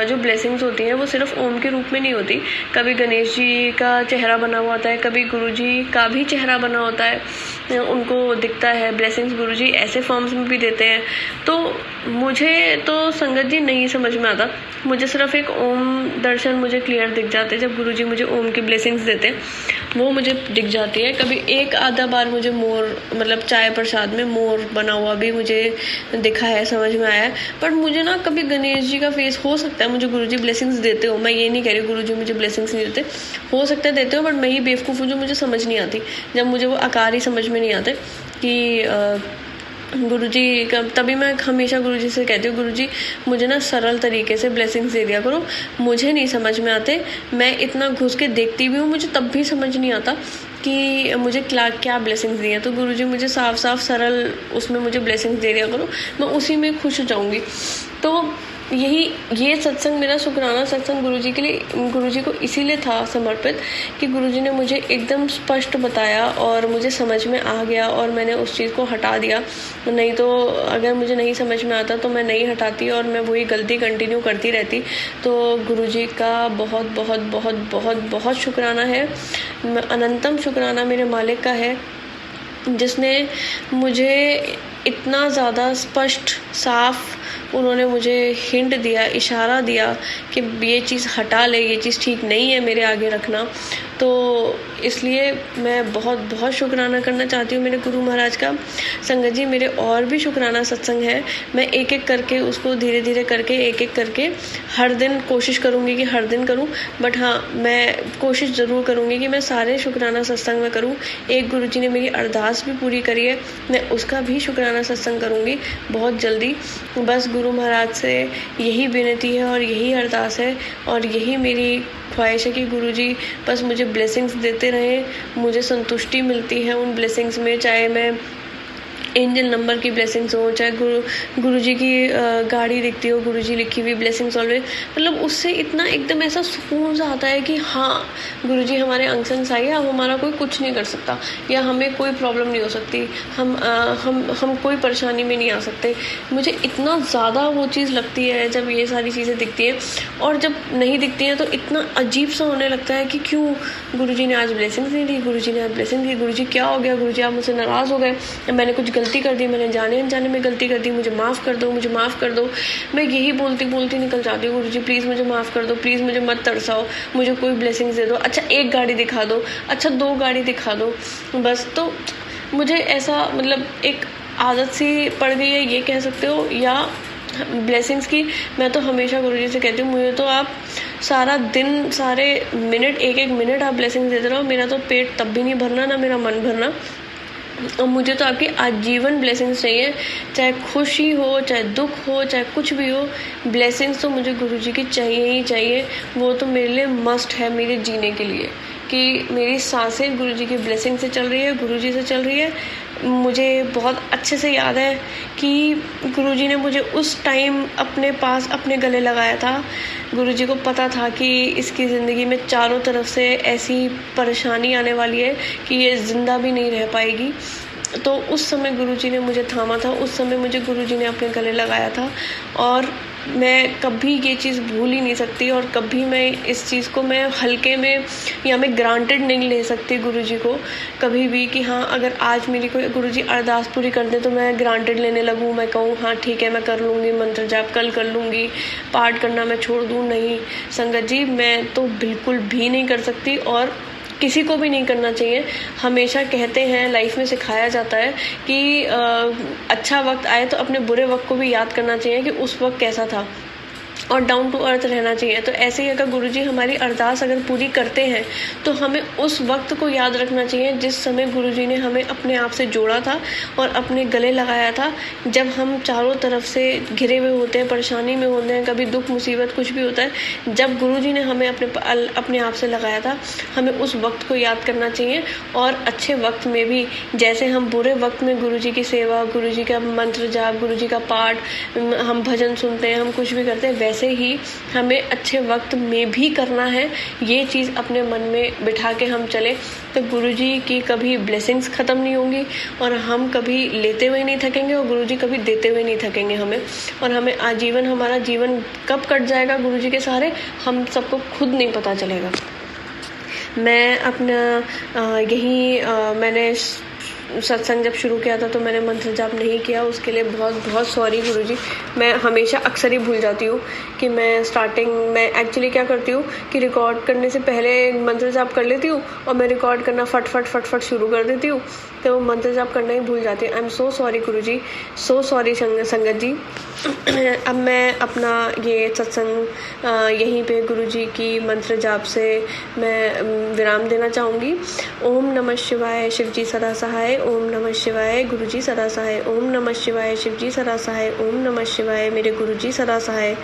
जो ब्लेसिंग्स होती हैं वो सिर्फ ओम के रूप में नहीं होती, कभी गणेश जी का चेहरा बना हुआ होता है, कभी गुरुजी का भी चेहरा बना होता है, उनको दिखता है, ब्लेसिंग्स गुरुजी ऐसे फॉर्म्स में भी देते हैं। तो मुझे तो संगत जी नहीं समझ में आता, मुझे सिर्फ एक ओम दर्शन मुझे क्लियर दिख जाते हैं, जब गुरुजी मुझे ओम की ब्लेसिंग्स देते हैं वो मुझे दिख जाती है। कभी एक आधा बार मुझे मोर, मतलब चाय प्रसाद में मोर बना हुआ भी मुझे दिखा है, समझ में आया है। बट मुझे ना कभी गणेश जी का फेस, हो सकता है मुझे गुरुजी ब्लेसिंग्स देते हो, मैं ये नहीं कह रही गुरुजी मुझे ब्लेसिंग्स नहीं देते, हो सकता है देते हो, बट मैं ही बेवकूफ़ हूँ जो मुझे समझ नहीं आती, जब मुझे वो आकार ही समझ में नहीं आते कि गुरुजी का। तभी मैं हमेशा गुरुजी से कहती हूँ, गुरुजी मुझे ना सरल तरीके से ब्लेसिंग्स दे दिया करो, मुझे नहीं समझ में आते, मैं इतना घुस के देखती भी हूँ, मुझे तब भी समझ नहीं आता कि मुझे क्या ब्लेसिंग्स दी हैं। तो गुरुजी मुझे साफ सरल उसमें मुझे ब्लेसिंग्स दे दिया करो, मैं उसी में खुश हो जाऊँगी। तो ये सत्संग, मेरा शुक्राना सत्संग गुरुजी के लिए, गुरुजी को इसीलिए था समर्पित कि गुरुजी ने मुझे एकदम स्पष्ट बताया और मुझे समझ में आ गया और मैंने उस चीज़ को हटा दिया। नहीं तो अगर मुझे नहीं समझ में आता तो मैं नहीं हटाती और मैं वही गलती कंटिन्यू करती रहती। तो गुरुजी का बहुत बहुत बहुत बहुत बहुत शुक्राना है, अनंतम शुक्राना मेरे मालिक का है, जिसने मुझे इतना ज़्यादा स्पष्ट साफ, उन्होंने मुझे हिंट दिया, इशारा दिया कि ये चीज़ हटा ले, ये चीज़ ठीक नहीं है मेरे आगे रखना। तो इसलिए मैं बहुत बहुत शुक्राना करना चाहती हूँ मेरे गुरु महाराज का। संगत जी मेरे और भी शुक्राना सत्संग है, मैं एक एक करके उसको धीरे धीरे करके एक एक करके हर दिन कोशिश करूँगी कि हर दिन करूँ, बट हाँ मैं कोशिश ज़रूर करूँगी कि मैं सारे शुक्राना सत्संग में करूँ। एक गुरुजी ने मेरी अरदास भी पूरी करी है, मैं उसका भी शुक्राना सत्संग करूँगी बहुत जल्दी। बस गुरु महाराज से यही विनती है और यही अरदास है और यही मेरी ख्वाहिश है कि गुरुजी बस मुझे ब्लेसिंग्स देते रहें, मुझे संतुष्टि मिलती है उन ब्लेसिंग्स में, चाहे मैं एंजल नंबर की ब्लेसिंग्स हो, चाहे गुरुजी की गाड़ी दिखती हो, गुरुजी लिखी हुई ब्लेसिंग्स ऑलवेज, मतलब उससे इतना एकदम ऐसा सुकून सा आता है कि हाँ गुरुजी हमारे अंग संग साई है, अब हमारा कोई कुछ नहीं कर सकता या हमें कोई प्रॉब्लम नहीं हो सकती, हम कोई परेशानी में नहीं आ सकते। मुझे इतना ज़्यादा वो चीज़ लगती है जब ये सारी चीज़ें दिखती हैं, और जब नहीं दिखती हैं तो इतना अजीब सा होने लगता है कि क्यों गुरुजी ने आज ब्लेसिंग्स नहीं दी, गुरुजी ने आज ब्लेसिंग दी, गुरुजी क्या हो गया, गुरुजी आप मुझसे नाराज़ हो गए, मैंने कुछ गलती कर दी, मैंने जाने अनजाने में गलती कर दी, मुझे माफ़ कर दो, मुझे माफ़ कर दो। मैं यही बोलती बोलती निकल जाती हूँ, गुरुजी प्लीज़ मुझे माफ़ कर दो, प्लीज़ मुझे मत तरसाओ, मुझे कोई ब्लेसिंग्स दे दो, अच्छा एक गाड़ी दिखा दो, अच्छा 2 गाड़ी दिखा दो बस। तो मुझे ऐसा मतलब एक आदत सी पड़ गई है ये कह सकते हो, या ब्लेसिंग्स की मैं तो हमेशा गुरुजी से कहती हूँ मुझे तो आप सारा दिन सारे मिनट एक मिनट आप ब्लेसिंग्स देते रहो, मेरा तो पेट तब भी नहीं भरना ना मेरा मन भरना, और मुझे तो आपकी आजीवन ब्लेसिंग्स चाहिए, चाहे खुशी हो चाहे दुख हो चाहे कुछ भी हो, ब्लेसिंग्स तो मुझे गुरुजी की चाहिए ही चाहिए। वो तो मेरे लिए मस्ट है मेरे जीने के लिए, कि मेरी सांसें गुरुजी की ब्लेसिंग से चल रही है, गुरुजी से चल रही है। मुझे बहुत अच्छे से याद है कि गुरुजी ने मुझे उस टाइम अपने पास अपने गले लगाया था। गुरुजी को पता था कि इसकी ज़िंदगी में चारों तरफ से ऐसी परेशानी आने वाली है कि ये ज़िंदा भी नहीं रह पाएगी, तो उस समय गुरुजी ने मुझे थामा था, उस समय मुझे गुरुजी ने अपने गले लगाया था, और मैं कभी ये चीज़ भूल ही नहीं सकती, और कभी मैं इस चीज़ को मैं हल्के में या मैं ग्रांटेड नहीं ले सकती गुरुजी को कभी भी, कि हाँ अगर आज मेरी कोई गुरुजी अरदास पूरी कर दे तो मैं ग्रांटेड लेने लगूँ, मैं कहूँ हाँ ठीक है मैं कर लूँगी, मंत्र जाप कल कर लूँगी, पाठ करना मैं छोड़ दूँ। नहीं संगत जी, मैं तो बिल्कुल भी नहीं कर सकती, और किसी को भी नहीं करना चाहिए। हमेशा कहते हैं, लाइफ में सिखाया जाता है कि अच्छा वक्त आए तो अपने बुरे वक्त को भी याद करना चाहिए कि उस वक्त कैसा था, और डाउन टू अर्थ रहना चाहिए। तो ऐसे ही अगर गुरुजी हमारी अरदास अगर पूरी करते हैं तो हमें उस वक्त को याद रखना चाहिए जिस समय गुरुजी ने हमें अपने आप से जोड़ा था और अपने गले लगाया था। जब हम चारों तरफ से घिरे हुए होते हैं, परेशानी में होते हैं, कभी दुख मुसीबत कुछ भी होता है, जब गुरुजी ने हमें अपने आप से लगाया था, हमें उस वक्त को याद करना चाहिए। और अच्छे वक्त में भी, जैसे हम बुरे वक्त में गुरुजी की सेवा, गुरुजी का मंत्र जाप, गुरुजी का पाठ, हम भजन सुनते हैं, हम कुछ भी करते हैं, वैसे ही हमें अच्छे वक्त में भी करना है। ये चीज़ अपने मन में बिठा के हम चले तो गुरुजी की कभी ब्लेसिंग्स ख़त्म नहीं होंगी, और हम कभी लेते हुए नहीं थकेंगे, और गुरुजी कभी देते हुए नहीं थकेंगे हमें। और हमें आजीवन, हमारा जीवन कब कट जाएगा गुरुजी के सहारे, हम सबको खुद नहीं पता चलेगा। मैं अपना मैंने सत्संग जब शुरू किया था तो मैंने मंत्र जाप नहीं किया, उसके लिए बहुत बहुत सॉरी गुरुजी। मैं हमेशा अक्सर ही भूल जाती हूँ कि मैं एक्चुअली क्या करती हूँ कि रिकॉर्ड करने से पहले मंत्र जाप कर लेती हूँ, और मैं रिकॉर्ड करना फट शुरू कर देती हूँ, तो मंत्र जाप करना ही भूल जाती हूँ। I am so sorry Guruji, so sorry संगत जी। अब मैं अपना ये सत्संग यहीं पे गुरुजी की मंत्र जाप से मैं विराम देना चाहूँगी। ओम नमः शिवाय, शिवजी सदा सहाय। ओम नमः शिवाय, गुरुजी सदा सहाय। ओम नमः शिवाय, शिवजी सदा सहाय। ओम नमः शिवाय, मेरे गुरुजी सदा सहाय।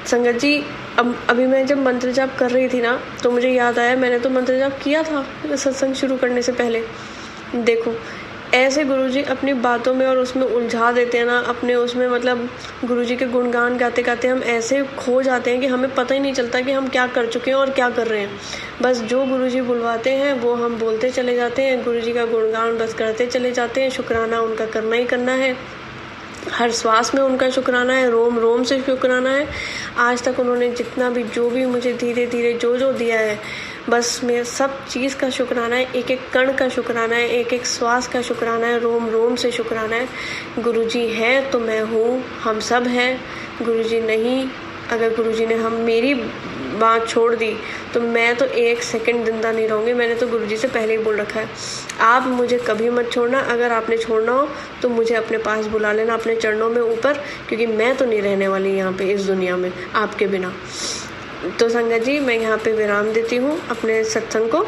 संगत जी, अभी मैं जब मंत्र जाप कर रही थी ना, तो मुझे याद आया मैंने तो मंत्र जाप किया था सत्संग शुरू करने से पहले। देखो ऐसे गुरुजी अपनी बातों में और उसमें उलझा देते हैं ना, अपने उसमें मतलब गुरुजी के गुणगान गाते गाते हम ऐसे खो जाते हैं कि हमें पता ही नहीं चलता कि हम क्या कर चुके हैं और क्या कर रहे हैं। बस जो गुरुजी बुलवाते हैं वो हम बोलते चले जाते हैं, गुरुजी का गुणगान बस करते चले जाते हैं। शुक्राना उनका करना ही करना है, हर श्वास में उनका शुक्राना है, रोम रोम से शुक्राना है। आज तक उन्होंने जितना भी जो भी मुझे धीरे धीरे जो दिया है, बस मैं सब चीज़ का शुक्राना है, एक एक कण का शुक्राना है, एक एक श्वास का शुक्राना है, रोम रोम से शुक्राना है। गुरुजी हैं तो मैं हूँ, हम सब हैं। गुरुजी नहीं, अगर गुरुजी ने मेरी बात छोड़ दी तो मैं तो एक सेकंड जिंदा नहीं रहूँगी। मैंने तो गुरुजी से पहले ही बोल रखा है, आप मुझे कभी मत छोड़ना, अगर आपने छोड़ना हो तो मुझे अपने पास बुला लेना, अपने चरणों में ऊपर, क्योंकि मैं तो नहीं रहने वाली यहाँ पे इस दुनिया में आपके बिना। तो संगत जी, मैं यहाँ पे विराम देती हूँ अपने सत्संग को।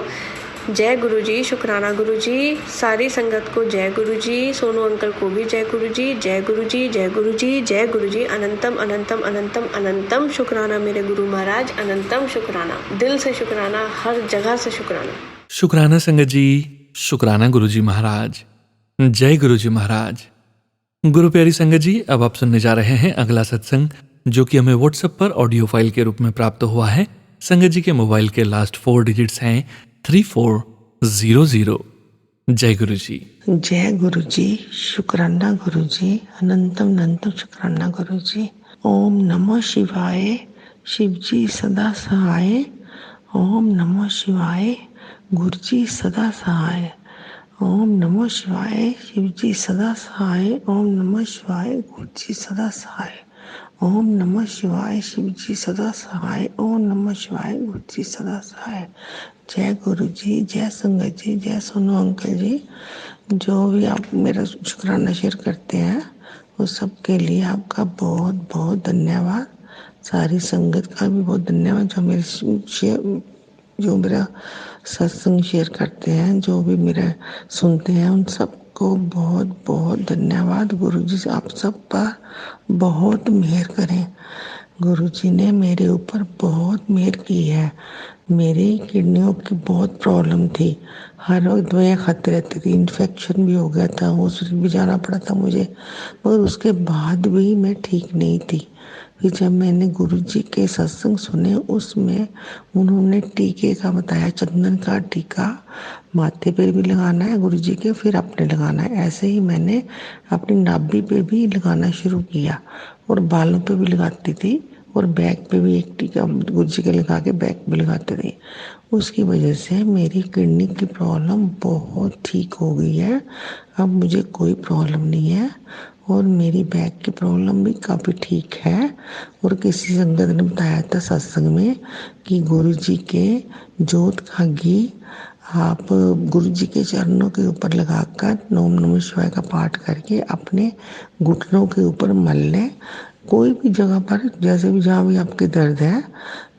जय गुरुजी, शुक्राना गुरुजी, सारी संगत को जय गुरुजी, सोनू अंकल को भी जय गुरुजी, जय गुरुजी, जय गुरुजी, जय गुरुजी। अनंतम अनंतम अनंतम अनंतम शुक्राना मेरे गुरु महाराज, अनंतम शुक्राना, दिल से शुक्राना, हर जगह से शुक्राना। शुक्राना संगत जी, शुक्राना गुरुजी महाराज। जय गुरु जी महाराज। गुरु प्यारी संगत जी, अब आप सुनने जा रहे हैं अगला सत्संग, जो कि हमें व्हाट्सएप पर ऑडियो फाइल के रूप में प्राप्त हुआ है। संगत जी के मोबाइल के लास्ट 4 डिजिट्स हैं 3400। जय गुरु जी। जय गुरु जी, शुक्राना गुरु जी, अनंतम अनंतम शुक्राना गुरु जी। ओम नमः शिवाय, शिव जी सदा सहाय। ओम नमः शिवाय, गुरु जी सदा सहाय। ओम नमः शिवाय, शिव जी सदा सहाय। ओम नमः शिवाय, गुरु जी सदा सहाय। ओम नमः शिवाय, शिव जी सदा सहाय। ओम नमः शिवाय, गुरु जी सदा सहाय। जय गुरु जी, जय संगत जी, जय सोनू अंकल जी। जो भी आप मेरा शुक्राना शेयर करते हैं उस सब के लिए आपका बहुत बहुत धन्यवाद। सारी संगत का भी बहुत धन्यवाद जो मेरा सत्संग शेयर करते हैं, जो भी मेरा सुनते हैं, उन सबको बहुत बहुत धन्यवाद। गुरु जी आप सब पर बहुत मेहर करें। गुरु जी ने मेरे ऊपर बहुत मेहर की है। मेरी किडनियों की बहुत प्रॉब्लम थी, हर वक्त दवाइयाँ खाते रहती थी, इन्फेक्शन भी हो गया था, हॉस्पिटल भी जाना पड़ा था मुझे, मगर उसके बाद भी मैं ठीक नहीं थी। फिर जब मैंने गुरु जी के सत्संग सुने, उसमें उन्होंने टीके का बताया, चंदन का टीका माथे पे भी लगाना है गुरु जी के, फिर अपने लगाना है। ऐसे ही मैंने अपनी नाभि पे भी लगाना शुरू किया और बालों पे भी लगाती थी और बैक पे भी एक टीका गुरु जी के लगा के बैक पे लगाते थे। उसकी वजह से मेरी किडनी की प्रॉब्लम बहुत ठीक हो गई है। अब मुझे कोई प्रॉब्लम नहीं है और मेरी बैक की प्रॉब्लम भी काफ़ी ठीक है। और किसी संगत ने बताया था सत्संग में कि गुरु जी के जोत का घी आप गुरु जी के चरणों के ऊपर लगाकर ओम नमः शिवाय का पाठ करके अपने घुटनों के ऊपर मल लें। कोई भी जगह पर, जैसे भी जहाँ भी आपके दर्द है,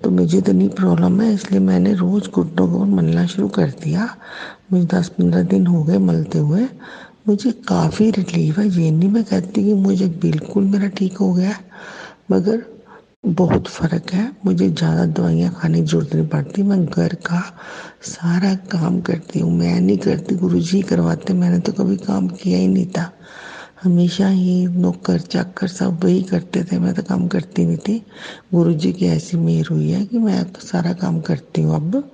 तो मुझे तो नहीं प्रॉब्लम है, इसलिए मैंने रोज़ घुटनों को मलना शुरू कर दिया। मुझे 10-15 दिन हो गए मलते हुए, मुझे काफ़ी रिलीफ है। ये नहीं मैं कहती कि मुझे बिल्कुल मेरा ठीक हो गया, मगर बहुत फ़र्क है। मुझे ज़्यादा दवाइयाँ खाने की ज़रूरत नहीं पड़ती। मैं घर का सारा काम करती हूँ, मैं नहीं करती, गुरुजी करवाते। मैंने तो कभी काम किया ही नहीं था, हमेशा ही नौकर चाकर सब वही करते थे, मैं तो काम करती नहीं थी। गुरुजी की ऐसी मेहर हुई है कि मैं तो सारा काम करती हूँ, अब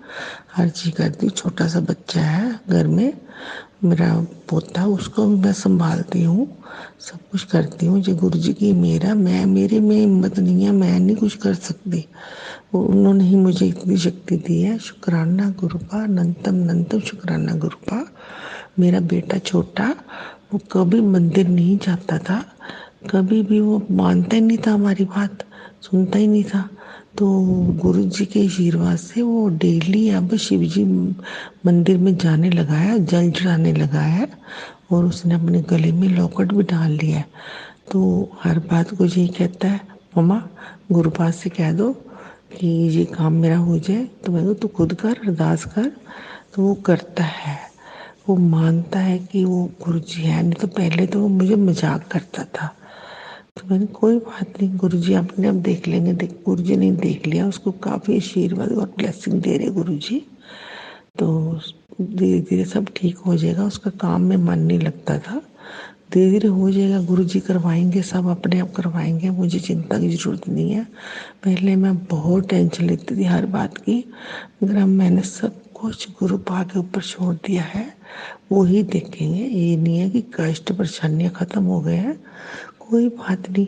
हर चीज़ करती हूँ। छोटा सा बच्चा है घर में, मेरा पोता, उसको भी मैं संभालती हूँ, सब कुछ करती हूँ। जो गुरु जी की मेरा मेरे में हिम्मत नहीं है, मैं नहीं कुछ कर सकती, वो उन्होंने ही मुझे इतनी शक्ति दी है। शुक्राना गुरुपा, अनंतम अनंतम शुक्राना गुरुपा। मेरा बेटा छोटा, वो कभी मंदिर नहीं जाता था, कभी भी वो मानता ही नहीं था, हमारी बात सुनता ही नहीं था। तो गुरु जी के आशीर्वाद से वो डेली अब शिव जी मंदिर में जाने लगा है, जल चढ़ाने लगा है और उसने अपने गले में लॉकेट भी डाल लिया है। तो हर बात को यही कहता है, मम्मा गुरुपाद से कह दो कि ये काम मेरा हो जाए। तो मैं तू खुद कर, अरदास कर। तो वो करता है, वो मानता है कि वो गुरु जी है। नहीं तो पहले तो वो मुझे मजाक करता था। तो मैंने कोई बात नहीं, गुरु जी अपने अब देख लेंगे। गुरु जी ने देख लिया, उसको काफ़ी आशीर्वाद और ब्लेसिंग दे रहे गुरु जी। तो धीरे धीरे सब ठीक हो जाएगा। उसका काम में मन नहीं लगता था, धीरे धीरे हो जाएगा। गुरु जी करवाएंगे, सब अपने आप करवाएंगे, मुझे चिंता की ज़रूरत नहीं है। पहले मैं बहुत टेंशन लेती थी हर बात की, मगर अब मैंने सब कुछ गुरु पा के ऊपर छोड़ दिया है। वो ही देखेंगे, ये नहीं है कि कष्ट परेशानियाँ ख़त्म हो गए हैं, कोई बात नहीं,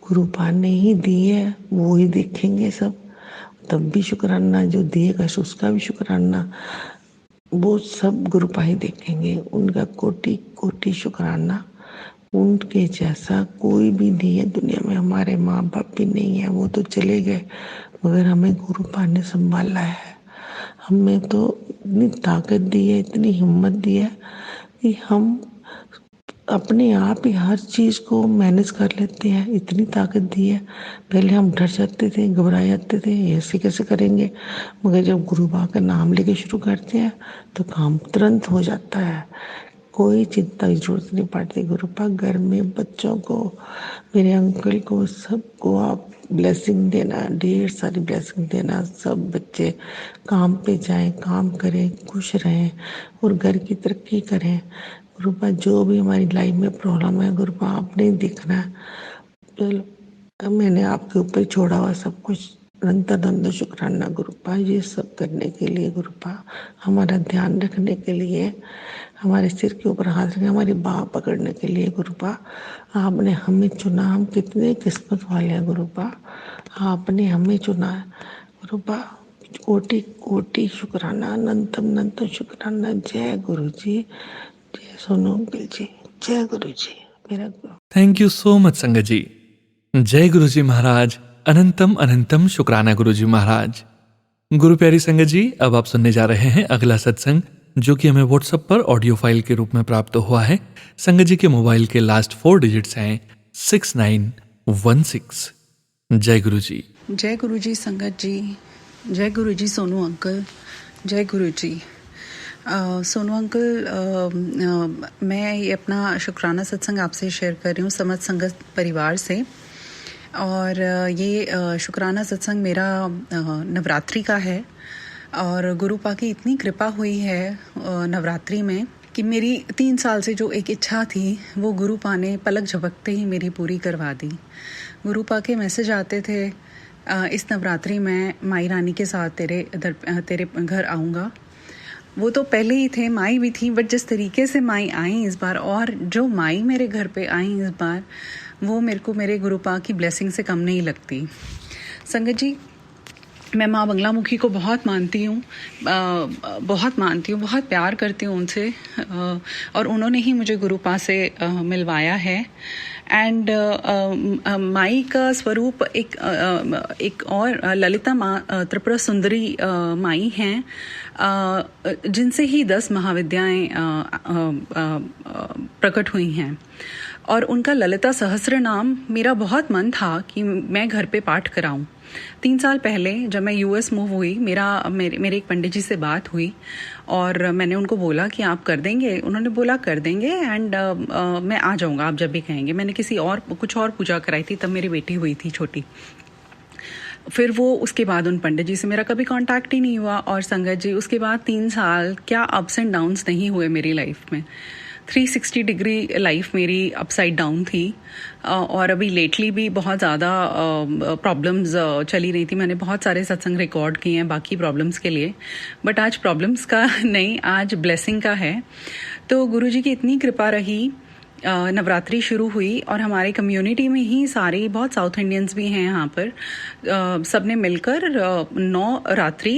गुरु पा ने ही दी है, वो ही देखेंगे सब। तब भी शुक्राना, जो दिएगा उसका भी शुक्राना, वो सब गुरु पा ही देखेंगे। उनका कोटि कोटि शुक्राना। उनके जैसा कोई भी नहीं है दुनिया में। हमारे माँ बाप भी नहीं है, वो तो चले गए, मगर हमें गुरु पा ने संभाला है। हमें तो इतनी ताकत दी है, इतनी हिम्मत दी है कि हम अपने आप ही हर चीज़ को मैनेज कर लेते हैं, इतनी ताकत दी है। पहले हम डर जाते थे, घबरा जाते थे, ऐसे कैसे करेंगे, मगर जब गुरु बा का नाम लेके शुरू करते हैं तो काम तुरंत हो जाता है, कोई चिंता की जरूरत नहीं पड़ती। गुरु बा घर में बच्चों को, मेरे अंकल को, सबको आप ब्लेसिंग देना, ढेर सारी ब्लेसिंग देना। सब बच्चे काम पे जाएं, काम करें, खुश रहें और घर की तरक्की करें। गुरुपा जो भी हमारी लाइफ में प्रॉब्लम है गुरुपा आपने ही देखना है, चलो मैंने आपके ऊपर छोड़ा हुआ सब कुछ। अनंत अनंत शुक्राना गुरुपा ये सब करने के लिए, गुरुपा हमारा ध्यान रखने के लिए, हमारे सिर के ऊपर हाथ रखने, हमारी बाह पकड़ने के लिए गुरुपा आपने हमें चुना। हम कितने किस्मत वाले हैं गुरुपा, आपने हमें चुना है गुरुपा। कोटि कोटि शुक्राना, अनंतम अनंत शुक्राना। जय गुरु जी, जय सोनू अंकल जी, जय गुरु जी मेरा गुरु। थैंक यू सो मच संगत जी। जय गुरु जी महाराज, अनंतम अनंतम शुक्राना गुरु जी महाराज। गुरु प्यारी संगत जी, अब आप सुनने जा रहे हैं अगला सत्संग, जो कि हमें व्हाट्सएप पर ऑडियो फाइल के रूप में प्राप्त हुआ है। संगत जी के मोबाइल के लास्ट 4 डिजिट्स हैं 6916। जय गुरु जी। जय गुरु जी संगत जी, जय गुरु जी सोनू अंकल, जय गुरु जी। सोनू अंकल, मैं ये अपना शुक्राना सत्संग आपसे शेयर कर रही हूँ समस्त संगत परिवार से। और ये शुक्राना सत्संग मेरा नवरात्रि का है। और गुरु पा की इतनी कृपा हुई है नवरात्रि में कि मेरी 3 साल से जो एक इच्छा थी वो गुरु पा ने पलक झपकते ही मेरी पूरी करवा दी। गुरु पा के मैसेज आते थे, इस नवरात्रि में माई रानी के साथ तेरे घर आऊँगा। वो तो पहले ही थे, माई भी थी, बट जिस तरीके से माई आई इस बार, और जो माई मेरे घर पे आई इस बार, वो मेरे को मेरे गुरु पा की ब्लेसिंग से कम नहीं लगती। संगत जी, मैं माँ बंगलामुखी को बहुत मानती हूँ, बहुत प्यार करती हूँ उनसे, और उन्होंने ही मुझे गुरु पा से मिलवाया है। एंड माई का स्वरूप एक और ललिता माँ त्रिपुरा सुंदरी माई हैं, जिनसे ही 10 महाविद्याएं प्रकट हुई हैं। और उनका ललिता सहस्त्र नाम मेरा बहुत मन था कि मैं घर पे पाठ कराऊं। 3 साल पहले जब मैं यूएस मूव हुई, मेरे एक पंडित जी से बात हुई और मैंने उनको बोला कि आप कर देंगे। उन्होंने बोला कर देंगे एंड मैं आ जाऊंगा आप जब भी कहेंगे। मैंने कुछ और पूजा कराई थी, तब मेरी बेटी हुई थी छोटी। फिर वो उसके बाद उन पंडित जी से मेरा कभी कांटेक्ट ही नहीं हुआ। और संगत जी, उसके बाद 3 साल क्या अप्स एंड डाउन्स नहीं हुए मेरी लाइफ में। 360 डिग्री लाइफ मेरी अपसाइड डाउन थी। और अभी लेटली भी बहुत ज़्यादा प्रॉब्लम्स चली रही थी। मैंने बहुत सारे सत्संग रिकॉर्ड किए हैं बाकी प्रॉब्लम्स के लिए, बट आज प्रॉब्लम्स का नहीं, आज ब्लेसिंग का है। तो गुरुजी की इतनी कृपा रही, नवरात्रि शुरू हुई और हमारे कम्युनिटी में ही सारे बहुत साउथ इंडियंस भी हैं यहाँ पर, सबने मिलकर 9 रात्रि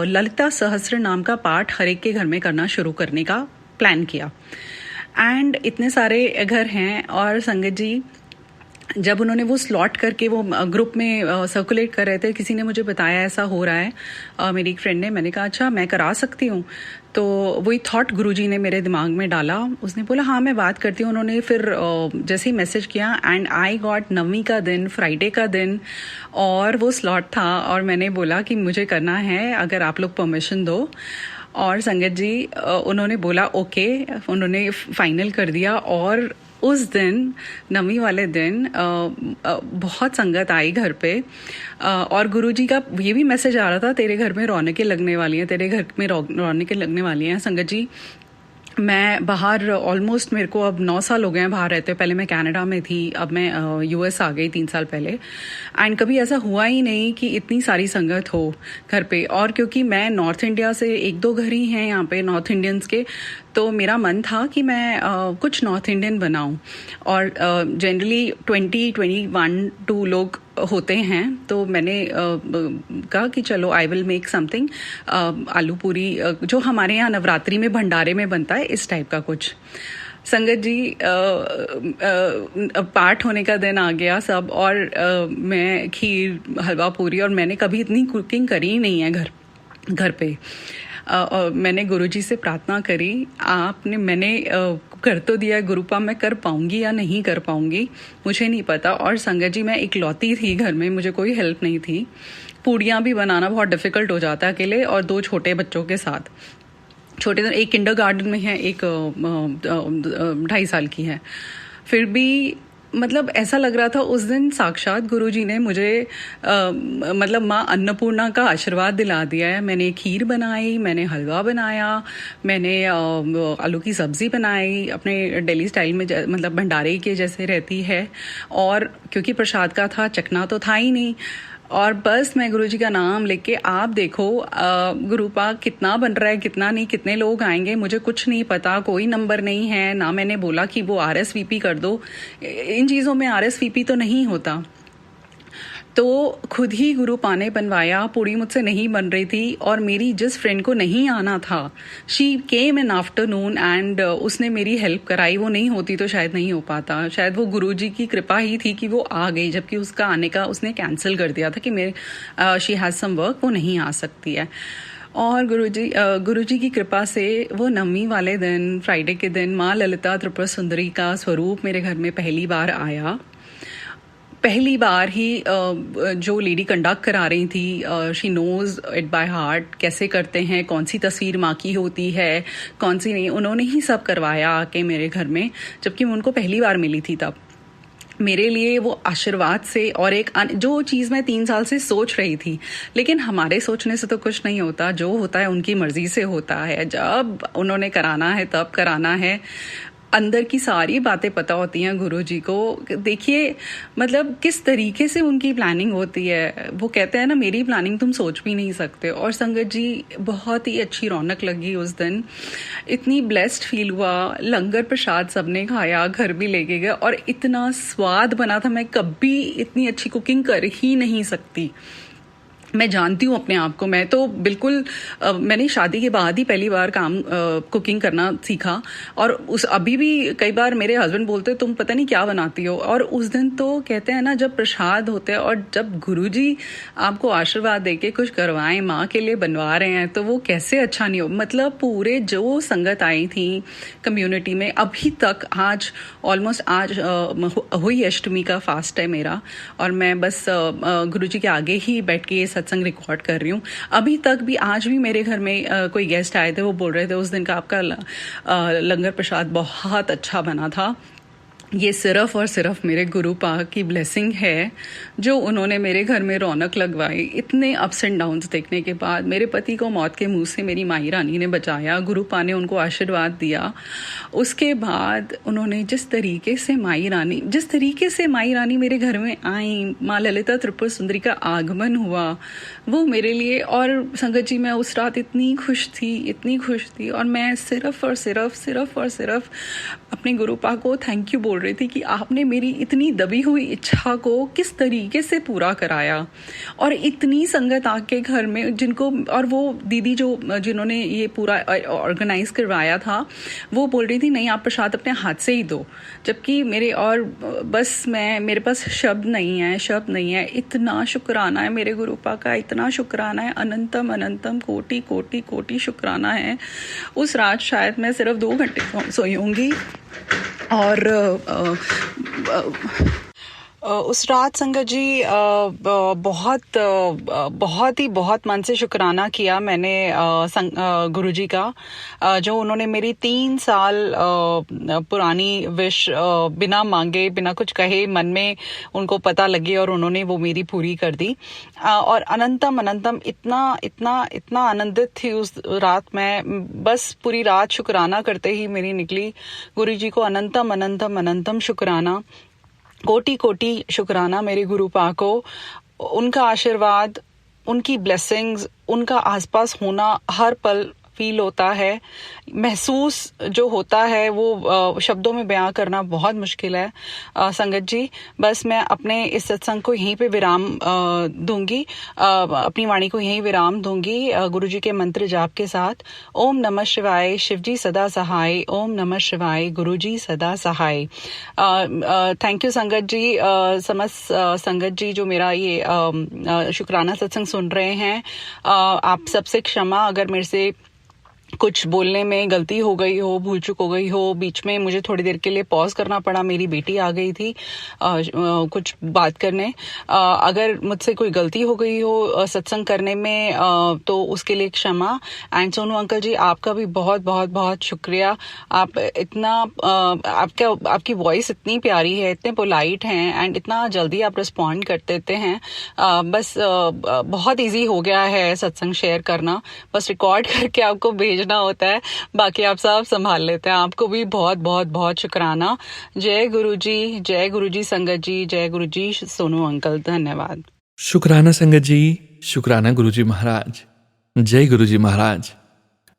ललिता सहस्त्र नाम का पाठ हर एक के घर में करना शुरू करने का प्लान किया। एंड इतने सारे घर हैं। और संगत जी, जब उन्होंने वो स्लॉट करके वो ग्रुप में सर्कुलेट कर रहे थे, किसी ने मुझे बताया ऐसा हो रहा है, मेरी एक फ्रेंड ने, मैंने कहा अच्छा मैं करा सकती हूँ। तो वही थॉट गुरुजी ने मेरे दिमाग में डाला। उसने बोला हाँ मैं बात करती हूँ। उन्होंने फिर जैसे ही मैसेज किया एंड आई गॉट 9वीं का दिन, फ्राइडे का दिन, और वो स्लॉट था। और मैंने बोला कि मुझे करना है, अगर आप लोग परमिशन दो। और संगत जी, उन्होंने बोला ओके, उन्होंने फाइनल कर दिया। और उस दिन 9वीं वाले दिन बहुत संगत आई घर पे। और गुरुजी का ये भी मैसेज आ रहा था, तेरे घर में रौनकें लगने वाली हैं, तेरे घर में रौनकें लगने वाली हैं। संगत जी, मैं बाहर ऑलमोस्ट, मेरे को अब 9 साल हो गए हैं बाहर रहते। पहले मैं कनाडा में थी, अब मैं यूएस आ गई 3 साल पहले। एंड कभी ऐसा हुआ ही नहीं कि इतनी सारी संगत हो घर पे। और क्योंकि मैं नॉर्थ इंडिया से, 1-2 घर ही हैं यहाँ पे नॉर्थ इंडियंस के, तो मेरा मन था कि मैं कुछ नॉर्थ इंडियन बनाऊं। और जनरली 21 लोग होते हैं, तो मैंने कहा कि चलो आई विल मेक समथिंग, आलू पूरी जो हमारे यहाँ नवरात्रि में भंडारे में बनता है, इस टाइप का कुछ। संगत जी, पाठ होने का दिन आ गया सब, और मैं खीर, हलवा पूरी, और मैंने कभी इतनी कुकिंग करी ही नहीं है घर पे। मैंने गुरुजी से प्रार्थना करी, मैंने कर तो दिया गुरुपा, मैं कर पाऊंगी या नहीं कर पाऊंगी मुझे नहीं पता। और संगत जी, मैं इकलौती थी घर में, मुझे कोई हेल्प नहीं थी। पूड़ियाँ भी बनाना बहुत डिफिकल्ट हो जाता है अकेले, और 2 छोटे बच्चों के साथ। छोटे, एक किंडरगार्टन में है, एक 2.5 साल की है। फिर भी मतलब ऐसा लग रहा था उस दिन साक्षात गुरुजी ने मुझे मतलब माँ अन्नपूर्णा का आशीर्वाद दिला दिया है। मैंने खीर बनाई, मैंने हलवा बनाया, मैंने आलू की सब्जी बनाई अपने दिल्ली स्टाइल में, मतलब भंडारे के जैसे रहती है। और क्योंकि प्रसाद का था, चखना तो था ही नहीं, और बस मैं गुरुजी का नाम लेके, आप देखो गुरुपा कितना बन रहा है, कितना नहीं, कितने लोग आएंगे, मुझे कुछ नहीं पता, कोई नंबर नहीं है ना। मैंने बोला कि वो RSVP कर दो, इन चीज़ों में RSVP तो नहीं होता। तो खुद ही गुरुपा ने बनवाया। पूरी मुझसे नहीं बन रही थी, और मेरी जिस फ्रेंड को नहीं आना था, she came in afternoon and उसने मेरी हेल्प कराई। वो नहीं होती तो शायद नहीं हो पाता। शायद वो गुरुजी की कृपा ही थी कि वो आ गई, जबकि उसका आने का उसने कैंसिल कर दिया था कि मेरे शी हैज़ सम वर्क, वो नहीं आ सकती है। और गुरुजी की कृपा से वो नवमी वाले दिन, फ्राइडे के दिन, माँ ललिता त्रिपुरा सुंदरी का स्वरूप मेरे घर में पहली बार आया। पहली बार ही जो लेडी कंडक्ट करा रही थी, she knows it by heart, कैसे करते हैं, कौन सी तस्वीर माँ की होती है, कौन सी नहीं, उन्होंने ही सब करवाया आके मेरे घर में, जबकि मैं उनको पहली बार मिली थी तब। मेरे लिए वो आशीर्वाद से, और एक जो चीज़ मैं 3 साल से सोच रही थी, लेकिन हमारे सोचने से तो कुछ नहीं होता, जो होता है उनकी मर्जी से होता है। जब उन्होंने कराना है तब कराना है। अंदर की सारी बातें पता होती हैं गुरुजी को। देखिए मतलब किस तरीके से उनकी प्लानिंग होती है। वो कहते हैं ना, मेरी प्लानिंग तुम सोच भी नहीं सकते। और संगत जी, बहुत ही अच्छी रौनक लगी उस दिन, इतनी ब्लेस्ड फील हुआ। लंगर प्रसाद सबने खाया, घर भी लेके गए, और इतना स्वाद बना था, मैं कभी इतनी अच्छी कुकिंग कर ही नहीं सकती। मैं जानती हूँ अपने आप को, मैं तो बिल्कुल मैंने शादी के बाद ही पहली बार कुकिंग करना सीखा। और अभी भी कई बार मेरे हस्बैंड बोलते तुम पता नहीं क्या बनाती हो। और उस दिन तो कहते हैं ना, जब प्रसाद होते हैं और जब गुरुजी आपको आशीर्वाद देके कुछ करवाएं, माँ के लिए बनवा रहे हैं, तो वो कैसे अच्छा नहीं हो। मतलब पूरे जो संगत आई थी कम्युनिटी में, अभी तक आज ऑलमोस्ट आज हुई अष्टमी का फास्ट है मेरा, और मैं बस गुरुजी के आगे ही बैठ के सत्संग रिकॉर्ड कर रही हूँ। अभी तक भी, आज भी मेरे घर में कोई गेस्ट आए थे, वो बोल रहे थे उस दिन का आपका लंगर प्रसाद बहुत अच्छा बना था। ये सिर्फ और सिर्फ मेरे गुरुपा की ब्लेसिंग है, जो उन्होंने मेरे घर में रौनक लगवाई। इतने अप्स एंड डाउन्स देखने के बाद मेरे पति को मौत के मुंह से मेरी माई रानी ने बचाया, गुरुपा ने उनको आशीर्वाद दिया। उसके बाद उन्होंने जिस तरीके से माई रानी मेरे घर में आई, माँ ललिता त्रिपुरा सुंदरी का आगमन हुआ, वो मेरे लिए, और संगत जी मैं उस रात इतनी खुश थी, और मैं सिर्फ और सिर्फ अपने गुरुपा को थैंक यू बोल रही थी कि आपने मेरी इतनी दबी हुई इच्छा को किस तरीके से पूरा कराया। और इतनी संगत आके घर में, जिनको, और वो दीदी जिन्होंने ये पूरा ऑर्गेनाइज करवाया था, वो बोल रही थी नहीं आप प्रसाद अपने हाथ से ही दो, जबकि मेरे पास शब्द नहीं है। इतना शुक्राना है मेरे गुरुपा का, इतना शुक्राना है, अनंतम कोटि शुक्राना है। उस रात शायद मैं सिर्फ 2 घंटे सोई होंगी, और उस रात संगत जी बहुत मन से शुक्राना किया मैंने गुरुजी का, जो उन्होंने मेरी 3 साल पुरानी विश बिना मांगे, बिना कुछ कहे, मन में उनको पता लगी और उन्होंने वो मेरी पूरी कर दी। और अनंतम इतना आनंदित थी उस रात। मैं बस पूरी रात शुक्राना करते ही मेरी निकली। गुरुजी को अनंतम शुक्राना, कोटि शुक्राना मेरे गुरुपा को। उनका आशीर्वाद, उनकी ब्लेसिंग्स, उनका आसपास होना हर पल फील होता है, महसूस जो होता है वो शब्दों में बयां करना बहुत मुश्किल है। संगत जी, बस मैं अपने इस सत्संग को यहीं पे विराम दूंगी, अपनी वाणी को यहीं विराम दूंगी गुरुजी के मंत्र जाप के साथ। ओम नमः शिवाय, शिवजी सदा सहाय। ओम नमः शिवाय, गुरुजी सदा सहाय। थैंक यू संगत जी, समस्त संगत जी जो मेरा ये शुक्राना सत्संग सुन रहे हैं। आप सबसे क्षमा अगर मेरे से कुछ बोलने में गलती हो गई हो, भूल चूक हो गई हो, बीच में मुझे थोड़ी देर के लिए पॉज करना पड़ा, मेरी बेटी आ गई थी कुछ बात करने, अगर मुझसे कोई गलती हो गई हो सत्संग करने में तो उसके लिए क्षमा। एंड सोनू अंकल जी, आपका भी बहुत बहुत बहुत शुक्रिया। आप इतना आपकी वॉइस इतनी प्यारी है, इतने पोलाइट हैं एंड इतना जल्दी आप रिस्पॉन्ड कर देते हैं। बस बहुत इजी हो गया है सत्संग शेयर करना, बस रिकॉर्ड करके आपको भेजना होता है, बाकी आप सब संभाल लेते हैं। आपको भी बहुत बहुत बहुत शुक्राना। जय गुरुजी संगत जी, जय गुरुजी सोनू अंकल, धन्यवाद। शुक्राना संगत जी, शुक्राना गुरुजी महाराज, जय गुरुजी महाराज।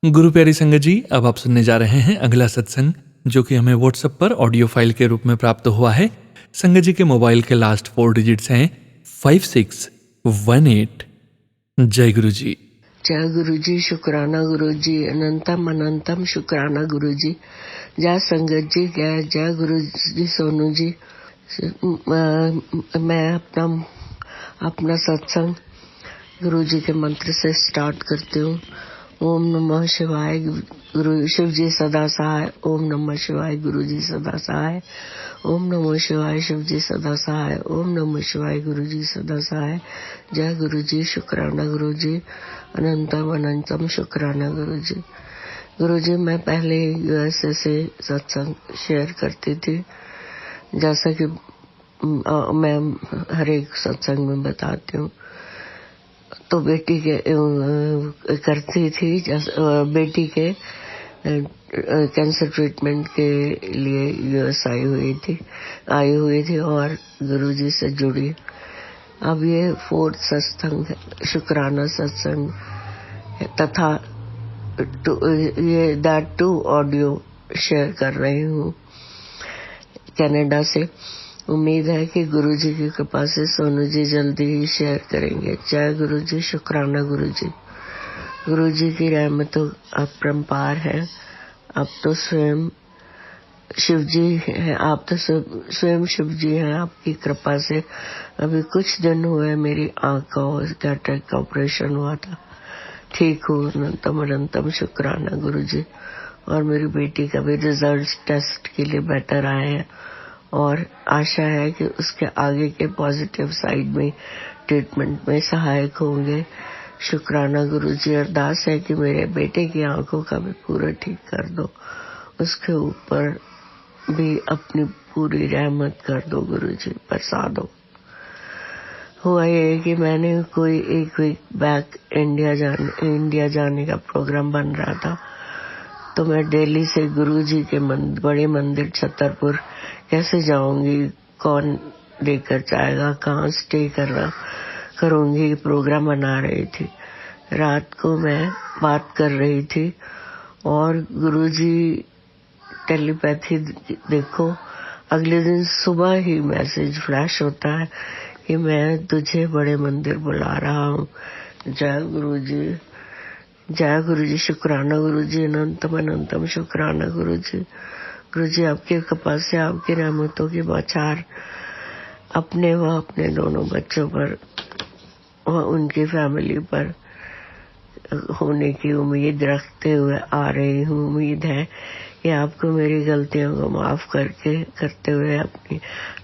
गुरु प्यारी संगत जी, अब आप सुनने जा रहे हैं अगला सत्संग, जो कि हमें व्हाट्सएप पर ऑडियो फाइल के रूप में प्राप्त हुआ है। संगत जी के मोबाइल के लास्ट 4 डिजिट्स हैं 5618। जय गुरुजी। जय गुरुजी, शुक्राना गुरुजी, अनंतम अनंतम शुक्राना गुरुजी। जय संगत जी, जय गुरुजी सोनू जी। मैं अपना सत्संग गुरुजी के मंत्र से स्टार्ट करती हूँ। ओम नमः शिवाय, गुरु शिव जी सदा सहाय। ओम नमः शिवाय, गुरु जी सदा सहाय। ओम नमः शिवाय, शिव जी सदा सहाय। ओम नमः शिवाय, गुरु जी सदा सहाय। जय गुरु जी, शुक्राना गुरु जी, अनंतम अनंतम शुक्राना गुरु जी। गुरु जी, मैं पहले यूएसए से सत्संग शेयर करती थी, जैसा कि मैं हर एक सत्संग में बताती हूँ। तो बेटी के करती थी, बेटी के कैंसर ट्रीटमेंट के लिए यूएस आई हुई थी और गुरुजी से जुड़ी। अब ये 4th सत्संग, शुक्राना सत्संग तथा ये दैट टू ऑडियो शेयर कर रही हूँ कनाडा से। उम्मीद है कि गुरुजी की कृपा से सोनू जी जल्दी ही शेयर करेंगे। जय गुरुजी, शुक्राना गुरुजी। गुरुजी की रहमतों अपरंपार है। अब तो स्वयं शिव जी हैं, आप तो स्वयं शिव जी हैं। आपकी कृपा से अभी कुछ दिन हुए मेरी आंख का कैटरेक्ट का ऑपरेशन हुआ था, ठीक हूँ। अनंतम अनंतम शुक्राना गुरुजी। और मेरी बेटी का भी रिजल्ट टेस्ट के लिए बेटर आए हैं और आशा है कि उसके आगे के पॉजिटिव साइड में ट्रीटमेंट में सहायक होंगे। शुक्राना गुरुजी। अरदास है कि मेरे बेटे की आंखों का भी पूरा ठीक कर दो, उसके ऊपर भी अपनी पूरी रहमत कर दो गुरुजी, बरसा दो। हुआ ये कि मैंने कोई एक वीक बैक इंडिया जाने का प्रोग्राम बन रहा था, तो मैं दिल्ली से गुरुजी के बड़े मंदिर छतरपुर कैसे जाऊंगी, कौन लेकर जाएगा, कहाँ स्टे करूंगी, प्रोग्राम बना रही थी। रात को मैं बात कर रही थी और गुरुजी टेलीपैथी, देखो अगले दिन सुबह ही मैसेज फ्लैश होता है कि मैं तुझे बड़े मंदिर बुला रहा हूँ। जय गुरुजी, जय गुरुजी, शुक्राना गुरुजी, अनंतम अनंतम शुक्राना गुरुजी। गुरुजी, आपकी कृपा से, आपकी रहमतों की बौछार अपने व अपने दोनों बच्चों पर व उनकी फैमिली पर होने की उम्मीद रखते हुए आ रही हूँ। उम्मीद है कि आपको मेरी गलतियों को माफ करते हुए अपनी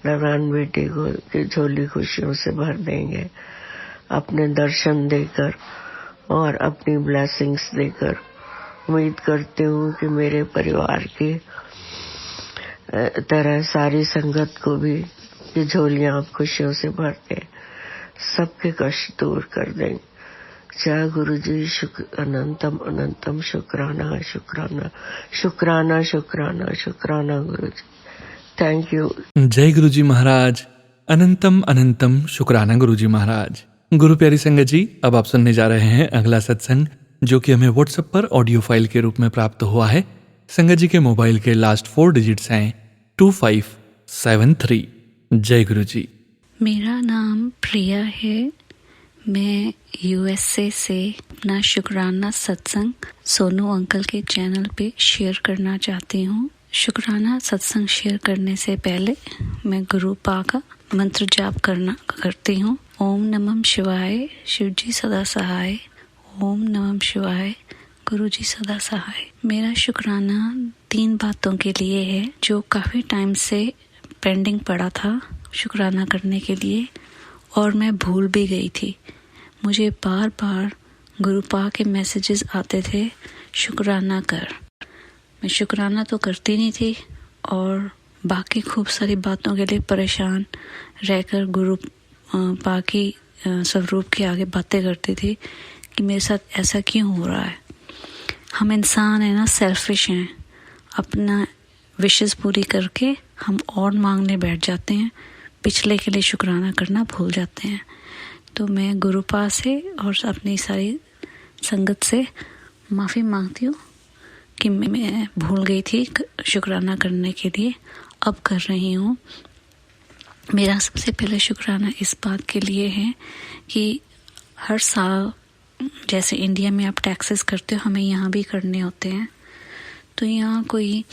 नादान बेटी को की झोली खुशियों से भर देंगे, अपने दर्शन देकर और अपनी ब्लेसिंग्स देकर। उम्मीद करती हूँ कि मेरे परिवार की तरह सारी संगत को भी ये झोलियां खुशियों से भर दे, सबके कष्ट दूर कर दें। जय गुरुजी, अनंतम अनंतम शुक्राना शुक्राना शुक्राना शुक्राना शुक्राना गुरुजी। Thank you. जय गुरुजी महाराज, अनंतम अनंतम शुक्राना गुरुजी महाराज। गुरु प्यारी संगत जी, अब आप सुनने जा रहे हैं अगला सत्संग, जो कि हमें व्हाट्सएप पर ऑडियो फाइल के रूप में प्राप्त हुआ है। संगत जी के मोबाइल के लास्ट 4 डिजिट्स हैं 2573। जय गुरुजी। मेरा नाम प्रिया है। मैं यूएसए से अपना शुक्राना सत्संग सोनू अंकल के चैनल पे शेयर करना चाहती हूँ। शुक्राना सत्संग शेयर करने से पहले मैं गुरु पा का मंत्र जाप करती हूँ। ओम नमः शिवाय, शिव जी सदा सहाय। ओम नमः शिवाय, गुरुजी सदा सहाय। मेरा शुक्राना 3 बातों के लिए है जो काफ़ी टाइम से पेंडिंग पड़ा था शुक्राना करने के लिए, और मैं भूल भी गई थी। मुझे बार बार गुरुपा के मैसेजेस आते थे, शुक्राना कर। मैं शुक्राना तो करती नहीं थी और बाकी खूब सारी बातों के लिए परेशान रहकर गुरुपा की स्वरूप के आगे बातें करती थी कि मेरे साथ ऐसा क्यों हो रहा है। हम इंसान हैं ना, सेल्फिश हैं। अपना विशेस पूरी करके हम और मांगने बैठ जाते हैं, पिछले के लिए शुक्राना करना भूल जाते हैं। तो मैं गुरुपा से और अपनी सारी संगत से माफ़ी मांगती हूँ कि मैं भूल गई थी शुक्राना करने के लिए, अब कर रही हूँ। मेरा सबसे पहले शुक्राना इस बात के लिए है कि हर साल जैसे इंडिया में आप टैक्सेस करते हो, हमें यहाँ भी करने होते हैं। तो यहाँ कोई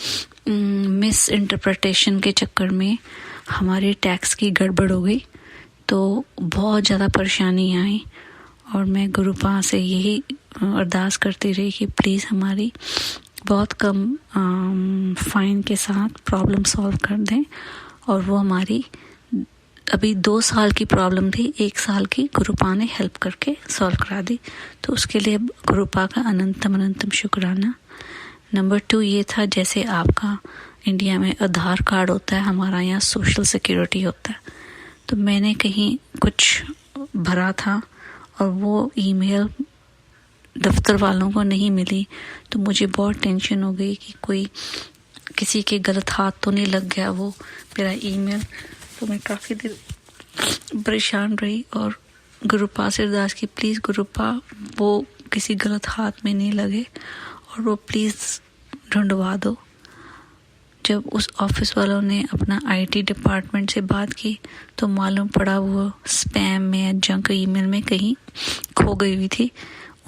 मिस इंटरप्रिटेशन के चक्कर में हमारे टैक्स की गड़बड़ हो गई, तो बहुत ज़्यादा परेशानी आई। और मैं गुरुपा से यही अरदास करती रही कि प्लीज़ हमारी बहुत कम फाइन के साथ प्रॉब्लम सॉल्व कर दें। और वो हमारी अभी 2 साल की प्रॉब्लम थी, 1 साल की गुरुपा ने हेल्प करके सॉल्व करा दी। तो उसके लिए गुरुपा का अनंतम शुक्राना। नंबर 2 ये था, जैसे आपका इंडिया में आधार कार्ड होता है, हमारा यहाँ सोशल सिक्योरिटी होता है। तो मैंने कहीं कुछ भरा था और वो ईमेल दफ्तर वालों को नहीं मिली, तो मुझे बहुत टेंशन हो गई कि कोई किसी के गलत हाथ तो नहीं लग गया वो मेरा ईमेल। तो मैं काफ़ी देर परेशान रही और गुरुपा से अरदास की, प्लीज़ गुरुपा वो किसी गलत हाथ में नहीं लगे और वो प्लीज़ ढूंढवा दो। जब उस ऑफिस वालों ने अपना आईटी डिपार्टमेंट से बात की तो मालूम पड़ा वो स्पैम में या जंक ईमेल में कहीं खो गई हुई थी।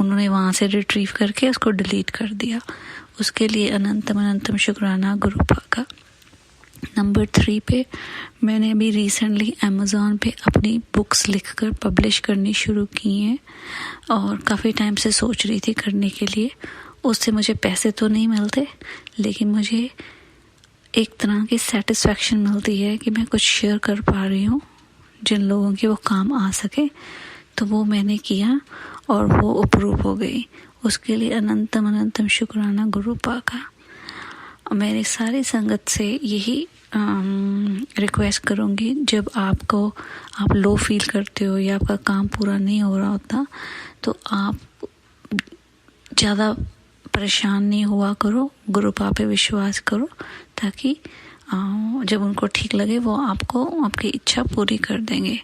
उन्होंने वहाँ से रिट्रीव करके उसको डिलीट कर दिया। उसके लिए अनंतम शुक्राना गुरुपा का। नंबर 3 पे मैंने अभी रिसेंटली अमेज़ॉन पे अपनी बुक्स लिखकर पब्लिश करनी शुरू की हैं और काफ़ी टाइम से सोच रही थी करने के लिए। उससे मुझे पैसे तो नहीं मिलते, लेकिन मुझे एक तरह की सेटिस्फैक्शन मिलती है कि मैं कुछ शेयर कर पा रही हूँ जिन लोगों के वो काम आ सके। तो वो मैंने किया और वो अप्रूव हो गई। उसके लिए अनंतम शुक्राना गुरुपा का। मेरी सारी संगत से यही रिक्वेस्ट करूँगी, जब आप लो फील करते हो या आपका काम पूरा नहीं हो रहा होता, तो आप ज़्यादा परेशान नहीं हुआ करो, गुरुपा पे विश्वास करो, ताकि जब उनको ठीक लगे वो आपको आपकी इच्छा पूरी कर देंगे।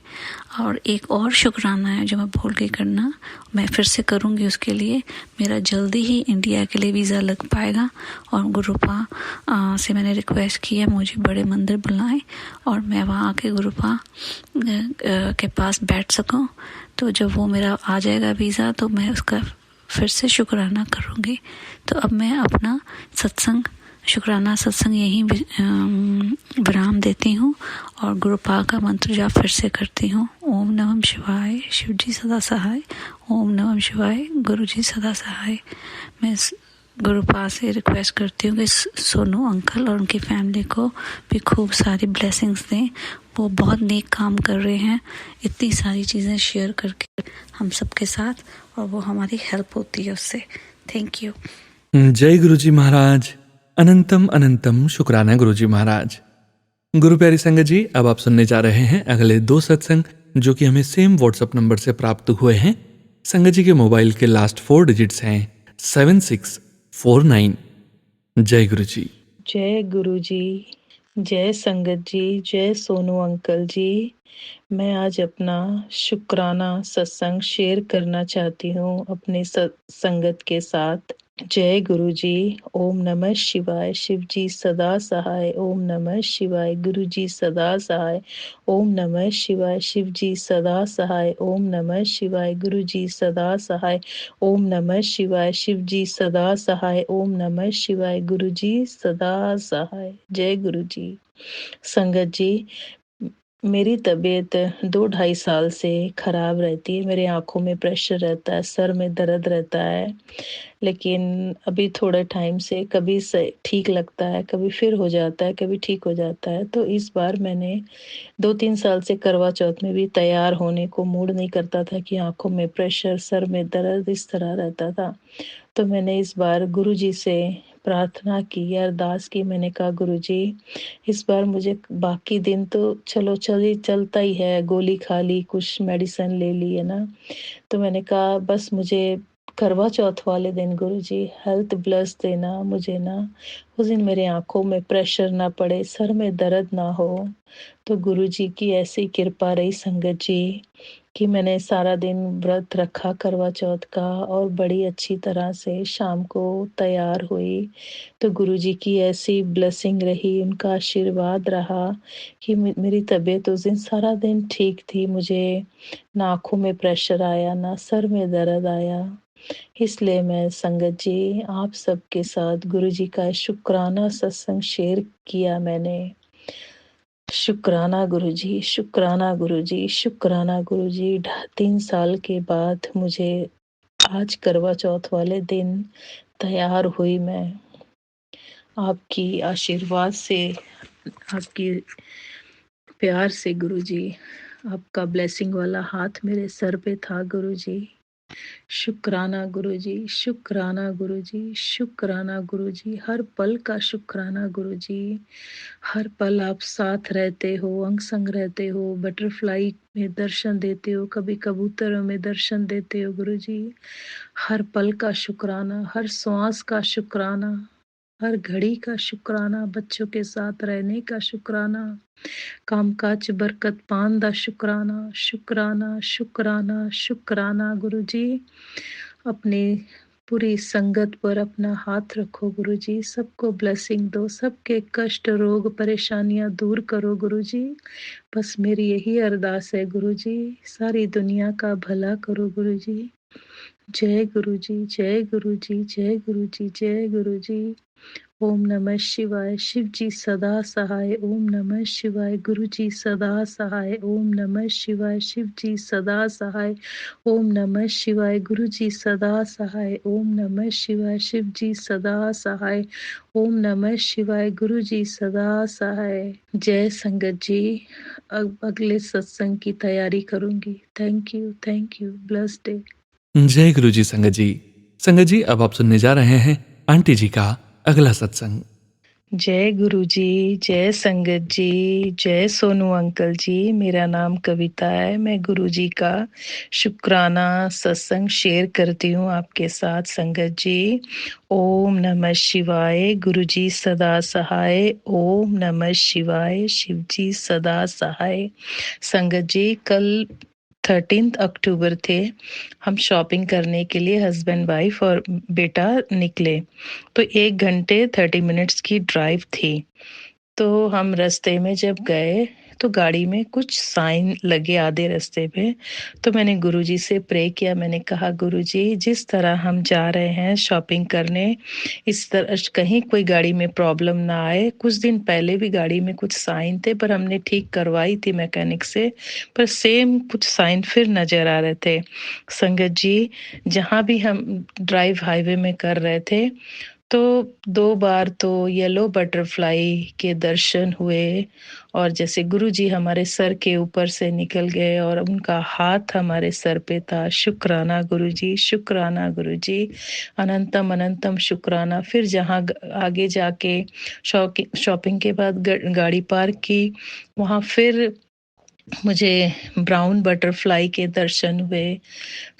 और एक और शुक्राना है जो मैं भूल गई करना, मैं फिर से करूँगी उसके लिए। मेरा जल्दी ही इंडिया के लिए वीज़ा लग पाएगा और गुरुपा से मैंने रिक्वेस्ट की है मुझे बड़े मंदिर बुलाएं और मैं वहाँ आके गुरुपा के पास बैठ सकूं। तो जब वो मेरा आ जाएगा वीज़ा तो मैं उसका फिर से शुक्राना करूँगी। तो अब मैं अपना शुक्राना सत्संग यहीं विराम देती हूँ और गुरुपा का मंत्र जाप फिर से करती हूँ। ओम नमः शिवाय, शिव जी सदा सहाय। ओम नमः शिवाय, गुरु जी सदा सहाय। मैं गुरुपा से रिक्वेस्ट करती हूँ कि सोनू अंकल और उनकी फैमिली को भी खूब सारी ब्लेसिंग्स दें। वो बहुत नेक काम कर रहे हैं, इतनी सारी चीज़ें शेयर करके हम सबके साथ, और वो हमारी हेल्प होती है उससे। Thank you. जय गुरुजी महाराज। अनंतम शुक्राना गुरुजी महाराज। गुरु प्यारी संगत जी, अब आप सुनने जा रहे हैं अगले 2 सत्संग जो कि हमें सेम व्हाट्सएप नंबर से प्राप्त हुए हैं। संगत जी के मोबाइल के लास्ट 4 डिजिट्स हैं 7649। जय गुरु जी। जय गुरु जी, जय संगत जी, जय सोनू अंकल जी। मैं आज अपना शुक्राना सत्संग शेयर करना चाहती हूँ अपने संगत के साथ। जय गुरु जी। ओम नमः शिवाय, शिव जी सदा सहाय। ओम नमः शिवाय, गुरु जी सदा सहाय। ओम नमः शिवाय, शिव जी सदा सहाय। ओम नमः शिवाय, गुरु जी सदा सहाय। ओम नमः शिवाय, शिव जी सदा सहाय। ओम नमः शिवाय, गुरु जी सदा सहाय। जय गुरु जी। संगत जी, मेरी तबीयत 2 ढाई साल से ख़राब रहती है। मेरी आँखों में प्रेशर रहता है, सर में दर्द रहता है। लेकिन अभी थोड़े टाइम से कभी से ठीक लगता है, कभी फिर हो जाता है, कभी ठीक हो जाता है। तो इस बार मैंने 2-3 साल से करवा चौथ में भी तैयार होने को मूड नहीं करता था कि आँखों में प्रेशर, सर में दर्द इस तरह रहता था। तो मैंने इस बार गुरुजी से प्रार्थना की, अरदास की। मैंने कहा गुरुजी इस बार मुझे बाकी दिन तो चलो चलता ही है, गोली खा ली, कुछ मेडिसिन ले ली है ना। तो मैंने कहा बस मुझे करवा चौथ वाले दिन गुरुजी हेल्थ ब्लेस देना मुझे ना, उस दिन मेरे आँखों में प्रेशर ना पड़े, सर में दर्द ना हो। तो गुरुजी की ऐसी कृपा रही संगत जी कि मैंने सारा दिन व्रत रखा करवा चौथ का और बड़ी अच्छी तरह से शाम को तैयार हुई। तो गुरुजी की ऐसी ब्लेसिंग रही, उनका आशीर्वाद रहा कि मेरी तबीयत उस दिन सारा दिन ठीक थी। मुझे ना आँखों में प्रेशर आया, ना सर में दर्द आया। इसलिए मैं संगत जी आप सबके साथ गुरुजी का शुक्राना सत्संग शेयर किया मैंने। शुक्राना गुरुजी, शुक्राना गुरुजी, शुक्राना गुरुजी। 3 साल के बाद मुझे आज करवा चौथ वाले दिन तैयार हुई मैं। आपकी आशीर्वाद से, आपकी प्यार से गुरुजी, आपका ब्लेसिंग वाला हाथ मेरे सर पे था गुरुजी। शुक्राना गुरुजी, शुक्राना गुरुजी, शुक्राना गुरुजी। हर पल का शुक्राना गुरुजी। हर पल आप साथ रहते हो, अंग संग रहते हो, बटरफ्लाई में दर्शन देते हो, कभी कबूतरों में दर्शन देते हो गुरुजी। हर पल का शुक्राना, हर श्वास का शुक्राना, हर घड़ी का शुक्राना, बच्चों के साथ रहने का शुक्राना, कामकाज बरकत पान दा शुक्राना, शुक्राना, शुक्राना, शुक्राना गुरुजी। अपनी पूरी संगत पर अपना हाथ रखो गुरुजी, सबको ब्लेसिंग दो, सबके कष्ट रोग परेशानियां दूर करो गुरुजी। बस मेरी यही अरदास है गुरुजी, सारी दुनिया का भला करो गुरुजी। जय गुरुजी, जय गुरुजी, जय गुरुजी, जय गुरुजी। ओम नमः शिवाय। शिव जी सदा सहाय। ओम नमः शिवाय। गुरु जी सदा सहाय। ओम नमः शिवाय। शिव जी सदा सहाय। ओम नमः शिवाय। गुरु जी सदा सहाय। ओम नमः शिवाय। शिव जी सदा सहाय। ओम नमः शिवाय। गुरु जी सदा सहाय। जय संगत जी। अब अगले सत्संग की तैयारी करूंगी। Thank you blessed day. जय गुरु जी संगत जी। संगत जी अब आप सुनने जा रहे हैं आंटी जी का अगला सत्संग। जय गुरु जी, जय संगत जी, जय सोनू अंकल जी। मेरा नाम कविता है। मैं गुरु जी का शुक्राना सत्संग शेयर करती हूँ आपके साथ संगत जी। ओम नमः शिवाय। गुरु जी सदा सहाय। ओम नमः शिवाय। शिव जी सदा सहाय। संगत जी कल 13 अक्टूबर थे। हम शॉपिंग करने के लिए हस्बैंड वाइफ और बेटा निकले। तो 1 घंटे 30 मिनट्स की ड्राइव थी। तो हम रास्ते में जब गए तो गाड़ी में कुछ साइन लगे आधे रास्ते पे। तो मैंने गुरुजी से प्रे किया। मैंने कहा गुरुजी जिस तरह हम जा रहे हैं शॉपिंग करने, इस तरह कहीं कोई गाड़ी में प्रॉब्लम ना आए। कुछ दिन पहले भी गाड़ी में कुछ साइन थे पर हमने ठीक करवाई थी मैकेनिक से, पर सेम कुछ साइन फिर नजर आ रहे थे। संगत जी जहाँ भी हम ड्राइव हाईवे में कर रहे थे तो 2 बार तो येलो बटरफ्लाई के दर्शन हुए और जैसे गुरुजी हमारे सर के ऊपर से निकल गए और उनका हाथ हमारे सर पे था। शुक्राना गुरुजी, शुक्राना गुरुजी, अनंतम अनंतम शुक्राना। फिर जहाँ आगे जाके शॉपिंग के बाद गाड़ी पार्क की, वहाँ फिर मुझे ब्राउन बटरफ्लाई के दर्शन हुए।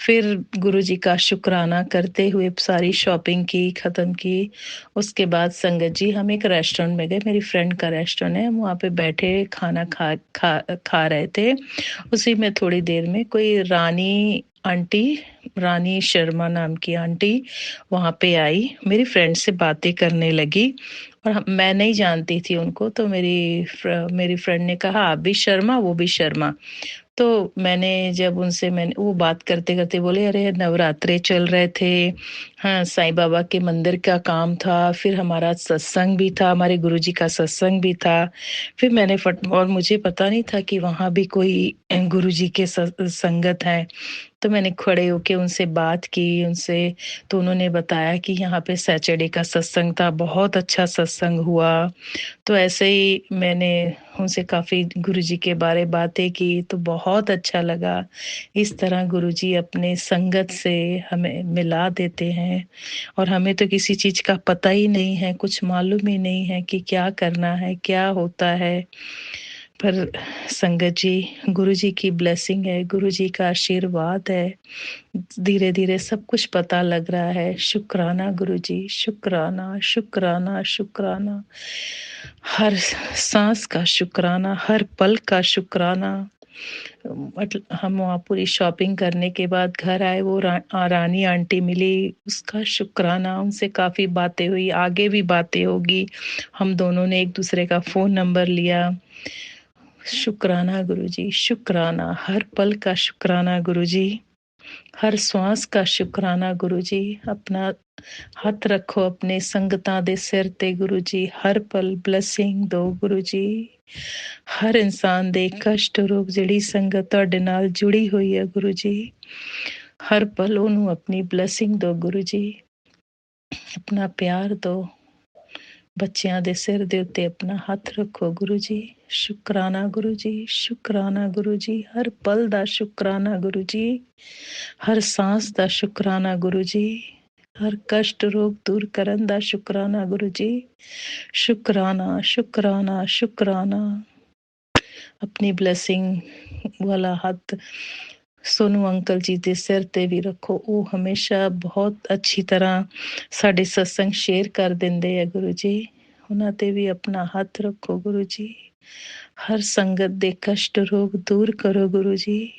फिर गुरुजी का शुक्राना करते हुए सारी शॉपिंग की, ख़त्म की। उसके बाद संगत जी हम एक रेस्टोरेंट में गए। मेरी फ्रेंड का रेस्टोरेंट है। हम वहाँ पे बैठे खाना खा रहे थे। उसी में थोड़ी देर में कोई रानी शर्मा नाम की आंटी वहाँ पे आई। मेरी फ्रेंड से बातें करने लगी और मैं नहीं जानती थी उनको। तो मेरी फ्रेंड ने कहा आप भी शर्मा, वो भी शर्मा। तो मैंने जब उनसे मैंने वो बात करते-करते बोले, "अरे! नवरात्रे चल रहे थे, हाँ, साईं बाबा के मंदिर का काम था, फिर हमारा सत्संग भी था, हमारे गुरुजी का सत्संग भी था।" फिर मैंने फट और मुझे पता नहीं था कि वहाँ भी कोई गुरुजी के संगत है। तो मैंने खड़े होके उनसे बात की, उनसे तो उन्होंने बताया कि यहाँ पे सैटरडे का सत्संग था, बहुत अच्छा सत्संग हुआ। तो ऐसे ही मैंने उनसे काफ़ी गुरुजी के बारे बातें की, तो बहुत अच्छा लगा। इस तरह गुरुजी अपने संगत से हमें मिला देते हैं और हमें तो किसी चीज़ का पता ही नहीं है, कुछ मालूम ही नहीं है कि क्या करना है, क्या होता है। पर संगत जी, गुरुजी की ब्लेसिंग है, गुरुजी का आशीर्वाद है। धीरे-धीरे सब कुछ पता लग रहा है। शुक्राना गुरुजी, शुक्राना, शुक्राना, शुक्राना। हर साँस का शुक्राना, हर पल का शुक्राना। हम वहाँ पूरी शॉपिंग करने के बाद घर आए, वो रानी आंटी मिली, उसका शुक्राना, उनसे काफ़ी बातें हुई, आगे भी बातें होगी। हम दोनों ने एक-दूसरे का फ़ोन नंबर लिया। शुक्राना गुरुजी, शुक्राना, हर पल का शुक्राना गुरुजी, हर श्वास का शुक्राना गुरुजी। अपना हੱਥ ਰੱਖੋ ਆਪਣੇ ਸੰਗਤਾਂ ਦੇ ਸਿਰ ਤੇ ਗੁਰੂ ਜੀ, ਹਰ ਪਲ ਬਲੇਸਿੰਗ ਦਿਓ ਗੁਰੂ ਜੀ। ਹਰ ਇਨਸਾਨ ਦੇ ਕਸ਼ਟ ਰੋਗ ਜਿਹੜੀ ਸੰਗਤ ਤੁਹਾਡੇ ਨਾਲ ਜੁੜੀ ਹੋਈ ਹੈ ਗੁਰੂ ਜੀ, ਹਰ ਪਲ ਉਹਨੂੰ ਆਪਣੀ ਬਲੇਸਿੰਗ ਦਿਓ ਗੁਰੂ ਜੀ, ਆਪਣਾ ਪਿਆਰ ਦਿਓ। ਬੱਚਿਆਂ ਦੇ ਸਿਰ ਦੇ ਉੱਤੇ ਆਪਣਾ ਹੱਥ ਰੱਖੋ ਗੁਰੂ ਜੀ। ਸ਼ੁਕਰਾਨਾ ਗੁਰੂ ਜੀ, ਸ਼ੁਕਰਾਨਾ ਗੁਰੂ ਜੀ, ਹਰ ਪਲ ਦਾ ਸ਼ੁਕਰਾਨਾ ਗੁਰੂ ਜੀ, ਹਰ ਸਾਂਸ ਦਾ ਸ਼ੁਕਰਾਨਾ ਗੁਰੂ ਜੀ, ਹਰ ਕਸ਼ਟ ਰੋਗ ਦੂਰ ਕਰਨ ਦਾ ਸ਼ੁਕਰਾਨਾ ਗੁਰੂ ਜੀ। ਸ਼ੁਕਰਾਨਾ, ਸ਼ੁਕਰਾਨਾ, ਸ਼ੁਕਰਾਨਾ। ਆਪਣੀ ਬਲੇਸਿੰਗ ਵਾਲਾ ਹੱਥ ਸੋਨੂ ਅੰਕਲ ਜੀ ਦੇ ਸਿਰ ਤੇ ਵੀ ਰੱਖੋ। ਉਹ ਹਮੇਸ਼ਾ ਬਹੁਤ ਅੱਛੀ ਤਰ੍ਹਾਂ ਸਾਡੇ ਸਤਸੰਗ ਸ਼ੇਅਰ ਕਰ ਦਿੰਦੇ ਆ ਗੁਰੂ ਜੀ। ਉਹਨਾਂ ਤੇ ਵੀ ਆਪਣਾ ਹੱਥ ਰੱਖੋ ਗੁਰੂ ਜੀ। ਹਰ ਸੰਗਤ ਦੇ ਕਸ਼ਟ ਰੋਗ ਦੂਰ ਕਰੋ ਗੁਰੂ ਜੀ।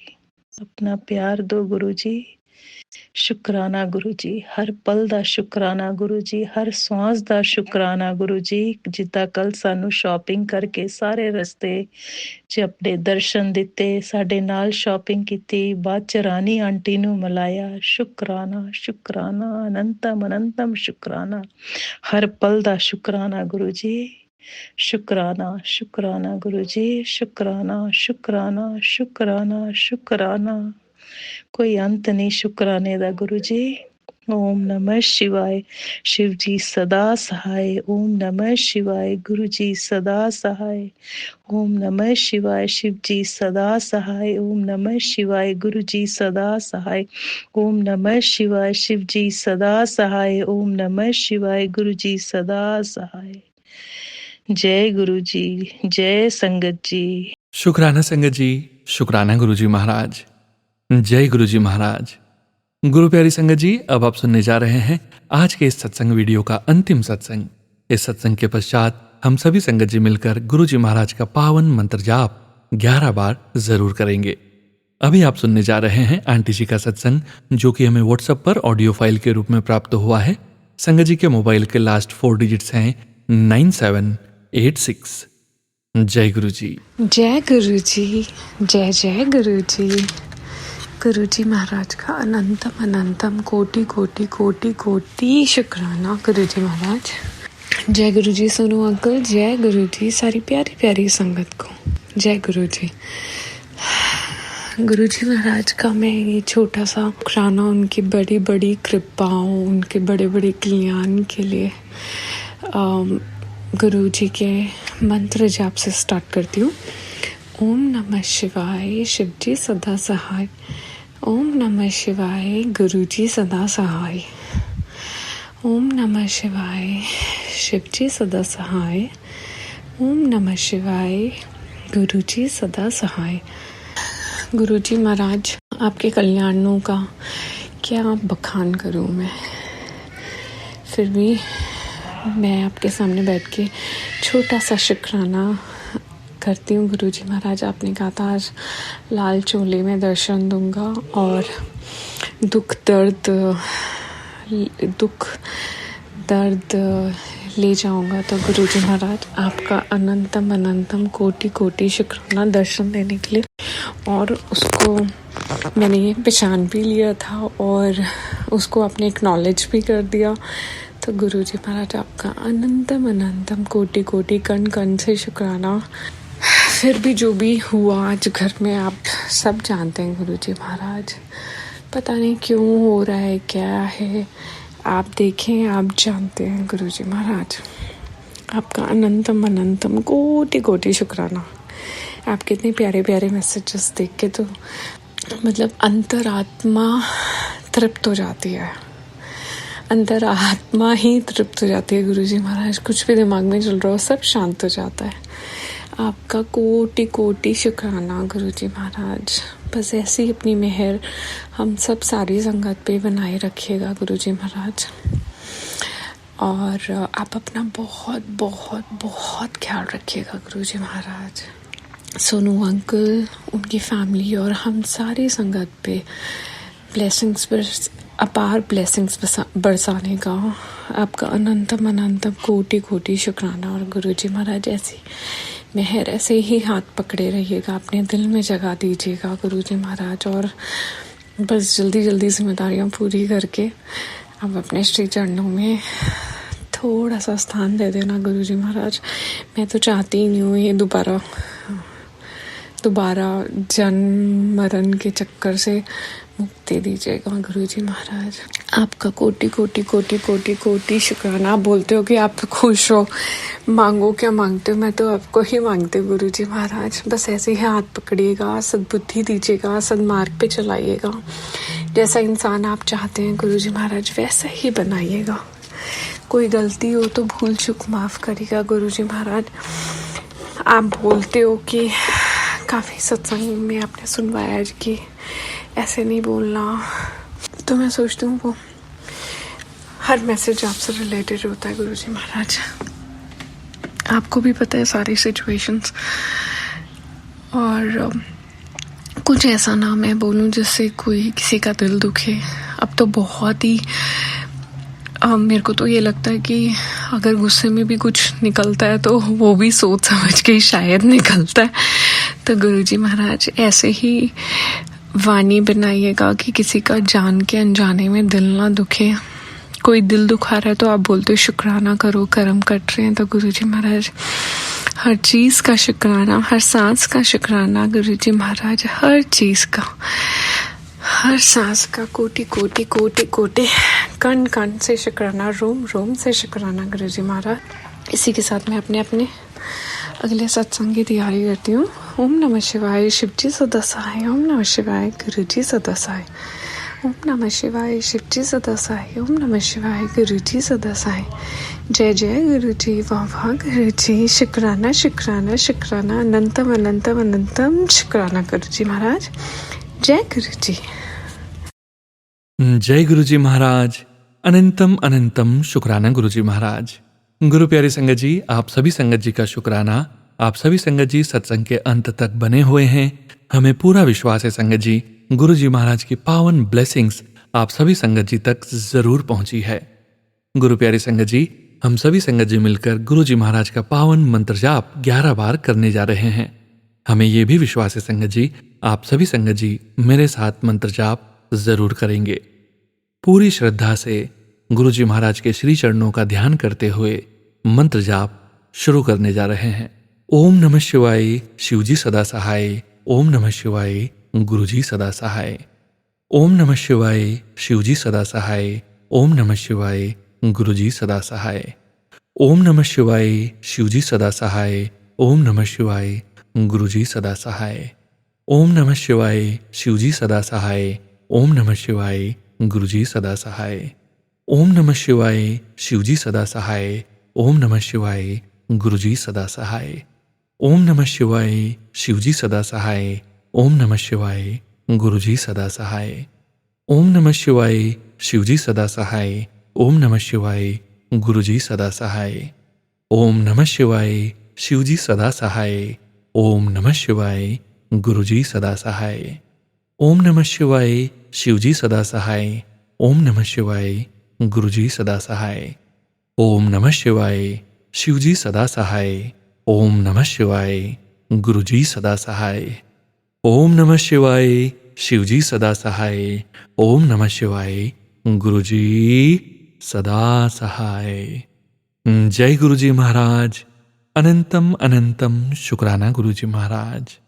ਆਪਣਾ ਪਿਆਰ ਦਿਓ ਗੁਰੂ ਜੀ। ਸ਼ੁਕਰਾਨਾ ਗੁਰੂ ਜੀ, ਹਰ ਪਲ ਦਾ ਸ਼ੁਕਰਾਨਾ ਗੁਰੂ ਜੀ, ਹਰ ਸਵਾਸ ਦਾ ਸ਼ੁਕਰਾਨਾ ਗੁਰੂ ਜੀ। ਜਿੱਦਾਂ ਕੱਲ ਸਾਨੂੰ ਸ਼ਾਪਿੰਗ ਕਰਕੇ ਸਾਰੇ ਰਸਤੇ 'ਚ ਆਪਣੇ ਦਰਸ਼ਨ ਦਿੱਤੇ, ਸਾਡੇ ਨਾਲ ਸ਼ਾਪਿੰਗ ਕੀਤੀ, ਬਾਅਦ 'ਚ ਰਾਣੀ ਆਂਟੀ ਨੂੰ ਮਿਲਾਇਆ। ਸ਼ੁਕਰਾਨਾ, ਸ਼ੁਕਰਾਨਾ, ਅਨੰਤਮ ਅਨੰਤਮ ਸ਼ੁਕਰਾਨਾ, ਹਰ ਪਲ ਦਾ ਸ਼ੁਕਰਾਨਾ ਗੁਰੂ ਜੀ। ਸ਼ੁਕਰਾਨਾ, ਸ਼ੁਕਰਾਨਾ ਗੁਰੂ ਜੀ, ਸ਼ੁਕਰਾਨਾ, ਸ਼ੁਕਰਾਨਾ, ਸ਼ੁਕਰਾਨਾ, ਸ਼ੁਕਰਾਨਾ। ਕੋਈ ਅੰਤ ਨਹੀਂ ਸ਼ੁਕਰਾਨੇ ਦਾ ਗੁਰੂ ਜੀ। ਓਮ ਨਮः शिवाय, शिव जी सदा सहाय। ओम नमः शिवाय, गुरु जी सदा सहाय। ओम नमः शिवाय, शिव जी सदा सहाय। ओम नमः शिवाय, गुरु जी सदा सहाय। ओम नमः शिवाय, शिव जी सदा सहाय। ओम नमः शिवाय, गुरु जी सदा सहाय। जय गुरु जी, जय संगत जी। शुक्राना संगत जी, शुक्राना गुरु जी महाराज, जय गुरु जी महाराज। गुरु प्यारी संगत जी, अब आप सुनने जा रहे हैं आज के इस सत्संग वीडियो का अंतिम सत्संग। इस सत्संग के पश्चात हम सभी संगत जी मिलकर गुरु जी महाराज का पावन मंत्र जाप 11 बार जरूर करेंगे। अभी आप सुनने जा रहे हैं आंटी जी का सत्संग, जो कि हमें व्हाट्सएप पर ऑडियो फाइल के रूप में प्राप्त हुआ है। संगत जी के मोबाइल के लास्ट 4 डिजिट्स हैं 9786। जय गुरु जी। जय गुरु जी, जय जय गुरु जी। गुरु जी महाराज का अनंतम अनंतम कोटि कोटि कोटि कोटि शुक्राना गुरु जी महाराज। जय गुरु जी सोनू अंकल, जय गुरु जी सारी प्यारी प्यारी संगत को जय गुरु जी। गुरु जी महाराज का मैं ये छोटा सा शुक्राना उनकी बड़ी बड़ी कृपाओं, उनके बड़े बड़े कल्याण के लिए गुरु जी के मंत्र जाप से स्टार्ट करती हूँ। ओम नमः शिवाय, शिव जी सदा सहाय। ओम नमः शिवाय, गुरु जी सदा सहाय। ओम नमः शिवाय, शिव जी सदा सहाय। ओम नमः शिवाय, गुरु जी सदा सहाय। गुरु जी महाराज, आपके कल्याणों का क्या बखान करूँ मैं, फिर भी मैं आपके सामने बैठ के छोटा सा शुक्राना करती हूँ। गुरु जी महाराज, आपने कहा था आज लाल चोले में दर्शन दूंगा और दुख दर्द ले जाऊंगा। तो गुरु जी महाराज, आपका अनंतम अनंतम कोटि कोटि शुक्राना दर्शन देने के लिए। और उसको मैंने पहचान भी लिया था और उसको आपने एक्नॉलेज भी कर दिया। तो गुरुजी महाराज आपका अनंतम अनंतम कोटि कोटि कण कण से शुक्राना। फिर भी जो भी हुआ आज घर में आप सब जानते हैं गुरुजी महाराज, पता नहीं क्यों हो रहा है, क्या है, आप देखें, आप जानते हैं गुरुजी महाराज। आपका अनंतम अनंतम कोटि कोटि शुक्राना। आप कितने प्यारे प्यारे मैसेजेस देख के तो मतलब अंतरात्मा तृप्त हो जाती है, अंतरात्मा ही तृप्त हो जाती है गुरुजी महाराज। कुछ भी दिमाग में चल रहा हो सब शांत हो जाता है। आपका कोटि कोटि शुक्राना गुरुजी महाराज। बस ऐसी ही अपनी मेहर हम सब सारी संगत पे बनाए रखिएगा गुरुजी महाराज। और आप अपना बहुत बहुत बहुत ख्याल रखिएगा गुरुजी महाराज। सोनू अंकल, उनकी फैमिली और हम सारी संगत पे ब्लेसिंग्स अपार ब्लेसिंग्स बरसाने का आपका अनंतम अनंतम कोटि कोटि शुक्राना। और गुरुजी महाराज ऐसी मेहर ऐसे ही हाथ पकड़े रहिएगा, अपने दिल में जगा दीजिएगा गुरुजी महाराज। और बस जल्दी जल्दी जिम्मेदारियां पूरी करके अब अपने श्री चरणों में थोड़ा सा स्थान दे देना गुरुजी महाराज। मैं तो चाहती ही नहीं हूँ ये दोबारा जन्म मरण के चक्कर से मुक्ति दीजिएगा गुरुजी महाराज। आपका कोटि कोटि कोटि कोटि कोटि शुक्राना। आप बोलते हो कि आप खुश हो, मांगो क्या मांगते हो, मैं तो आपको ही मांगती हूँ गुरुजी महाराज। बस ऐसे ही हाथ पकड़िएगा, सद्बुद्धि दीजिएगा, सन्मार्ग पे चलाइएगा। जैसा इंसान आप चाहते हैं गुरुजी महाराज वैसा ही बनाइएगा। कोई गलती हो तो भूल चूक माफ़ करिएगा गुरुजी महाराज। आप बोलते हो कि काफ़ी सत्संग में आपने सुनवाया कि ऐसे नहीं बोलना, तो मैं सोचती हूँ वो हर मैसेज आपसे रिलेटेड होता है गुरुजी महाराज। आपको भी पता है सारी सिचुएशंस, और कुछ ऐसा ना मैं बोलूँ जिससे कोई किसी का दिल दुखे। अब तो बहुत ही मेरे को तो ये लगता है कि अगर गुस्से में भी कुछ निकलता है तो वो भी सोच समझ के ही शायद निकलता है। तो गुरुजी महाराज ऐसे ही वाणी बनाइएगा कि किसी का जान के अनजाने में दिल ना दुखे। कोई दिल दुखा रहा है तो आप बोलते हो शुक्राना करो, कर्म कट रहे हैं। तो गुरुजी महाराज हर चीज़ का शुक्राना, हर सांस का शुक्राना गुरुजी महाराज, हर चीज़ का, हर सांस का कोटि कोटि कोटि कोटि कण कण से शुक्राना, रोम रोम से शुक्राना गुरुजी महाराज। इसी के साथ मैं अपने अगले सत्संग की तैयारी करती हूँ। ओम नमः शिवाय, शिवजी सदा सहाय। ओम नमः शिवाय, गुरुजी सदा सहाय। ओम नमः शिवाय, शिवजी सदा सहाय। ओम नमः शिवाय, गुरुजी सदा सहाय। जय जय गुरुजी, वाह वाह गुरुजी, शुक्राना शुक्राना शुक्राना, अनंतम अनंतम अनंतम शुक्राना गुरुजी महाराज। जय गुरुजी। जय गुरुजी महाराज, अनंतम अनंतम शुक्राना गुरुजी महाराज। गुरु प्यारी संगत जी, आप सभी संगत जी का शुक्राना। आप सभी संगत जी सत्संग के अंत तक बने हुए हैं। हमें पूरा विश्वास है संगत जी, गुरुजी महाराज की पावन ब्लेसिंग्स आप सभी संगत जी तक जरूर पहुंची है। गुरु प्यारी संगत जी, हम सभी संगत जी मिलकर गुरुजी महाराज का पावन मंत्र जाप 11 बार करने जा रहे हैं। हमें यह भी विश्वास है संगत जी, आप सभी संगत जी मेरे साथ मंत्र जाप जरूर करेंगे। पूरी श्रद्धा से गुरुजी महाराज के श्री चरणों का ध्यान करते हुए मंत्र जाप शुरू करने जा रहे हैं। ओम नमः शिवाय, शिवजी सदा सहाय। ओम नमः शिवाय, गुरुजी सदा सहाय। ओम नमः शिवाय, शिवजी सदा सहाय। ओम नमः शिवाय, गुरुजी सदा सहाय। ओम नमः शिवाय, शिवजी सदा सहाय। ओम नमः शिवाय, गुरुजी सदा सहाय। ओम नमः शिवाय, शिवजी सदा सहाय। ओम नमः शिवाय, गुरुजी सदा सहाय। ओम नमः शिवाय, शिवजी सदा सहाय। ओम नमः शिवाय, गुरुजी सदा सहाय। ओम नमः शिवाय, शिवजी सदा सहाय। ओम नमः शिवाय, गुरुजी सदा सहाय। ओम नमः शिवाय, शिवजी सदा सहाय। ओम नमः शिवाय, गुरुजी सदा सहाय। ओम नमः शिवाय, शिवजी सदा सहाय। ओम नमः शिवाय, गुरुजी सदा सहाय। ओम नमः शिवाय, शिवजी सदा सहाय। ओम नमः शिवाय, गुरुजी सदा सहाय। ओम नमः शिवाय, शिवजी सदा सहाय। ओम नमः शिवाय, गुरुजी सदा सहाय। ओम नमः शिवाय, शिवजी सदा सहाय। ओम नमः शिवाय, गुरुजी सदा सहाय। जय गुरुजी महाराज। अनंतम अनंतम शुक्राना गुरुजी महाराज।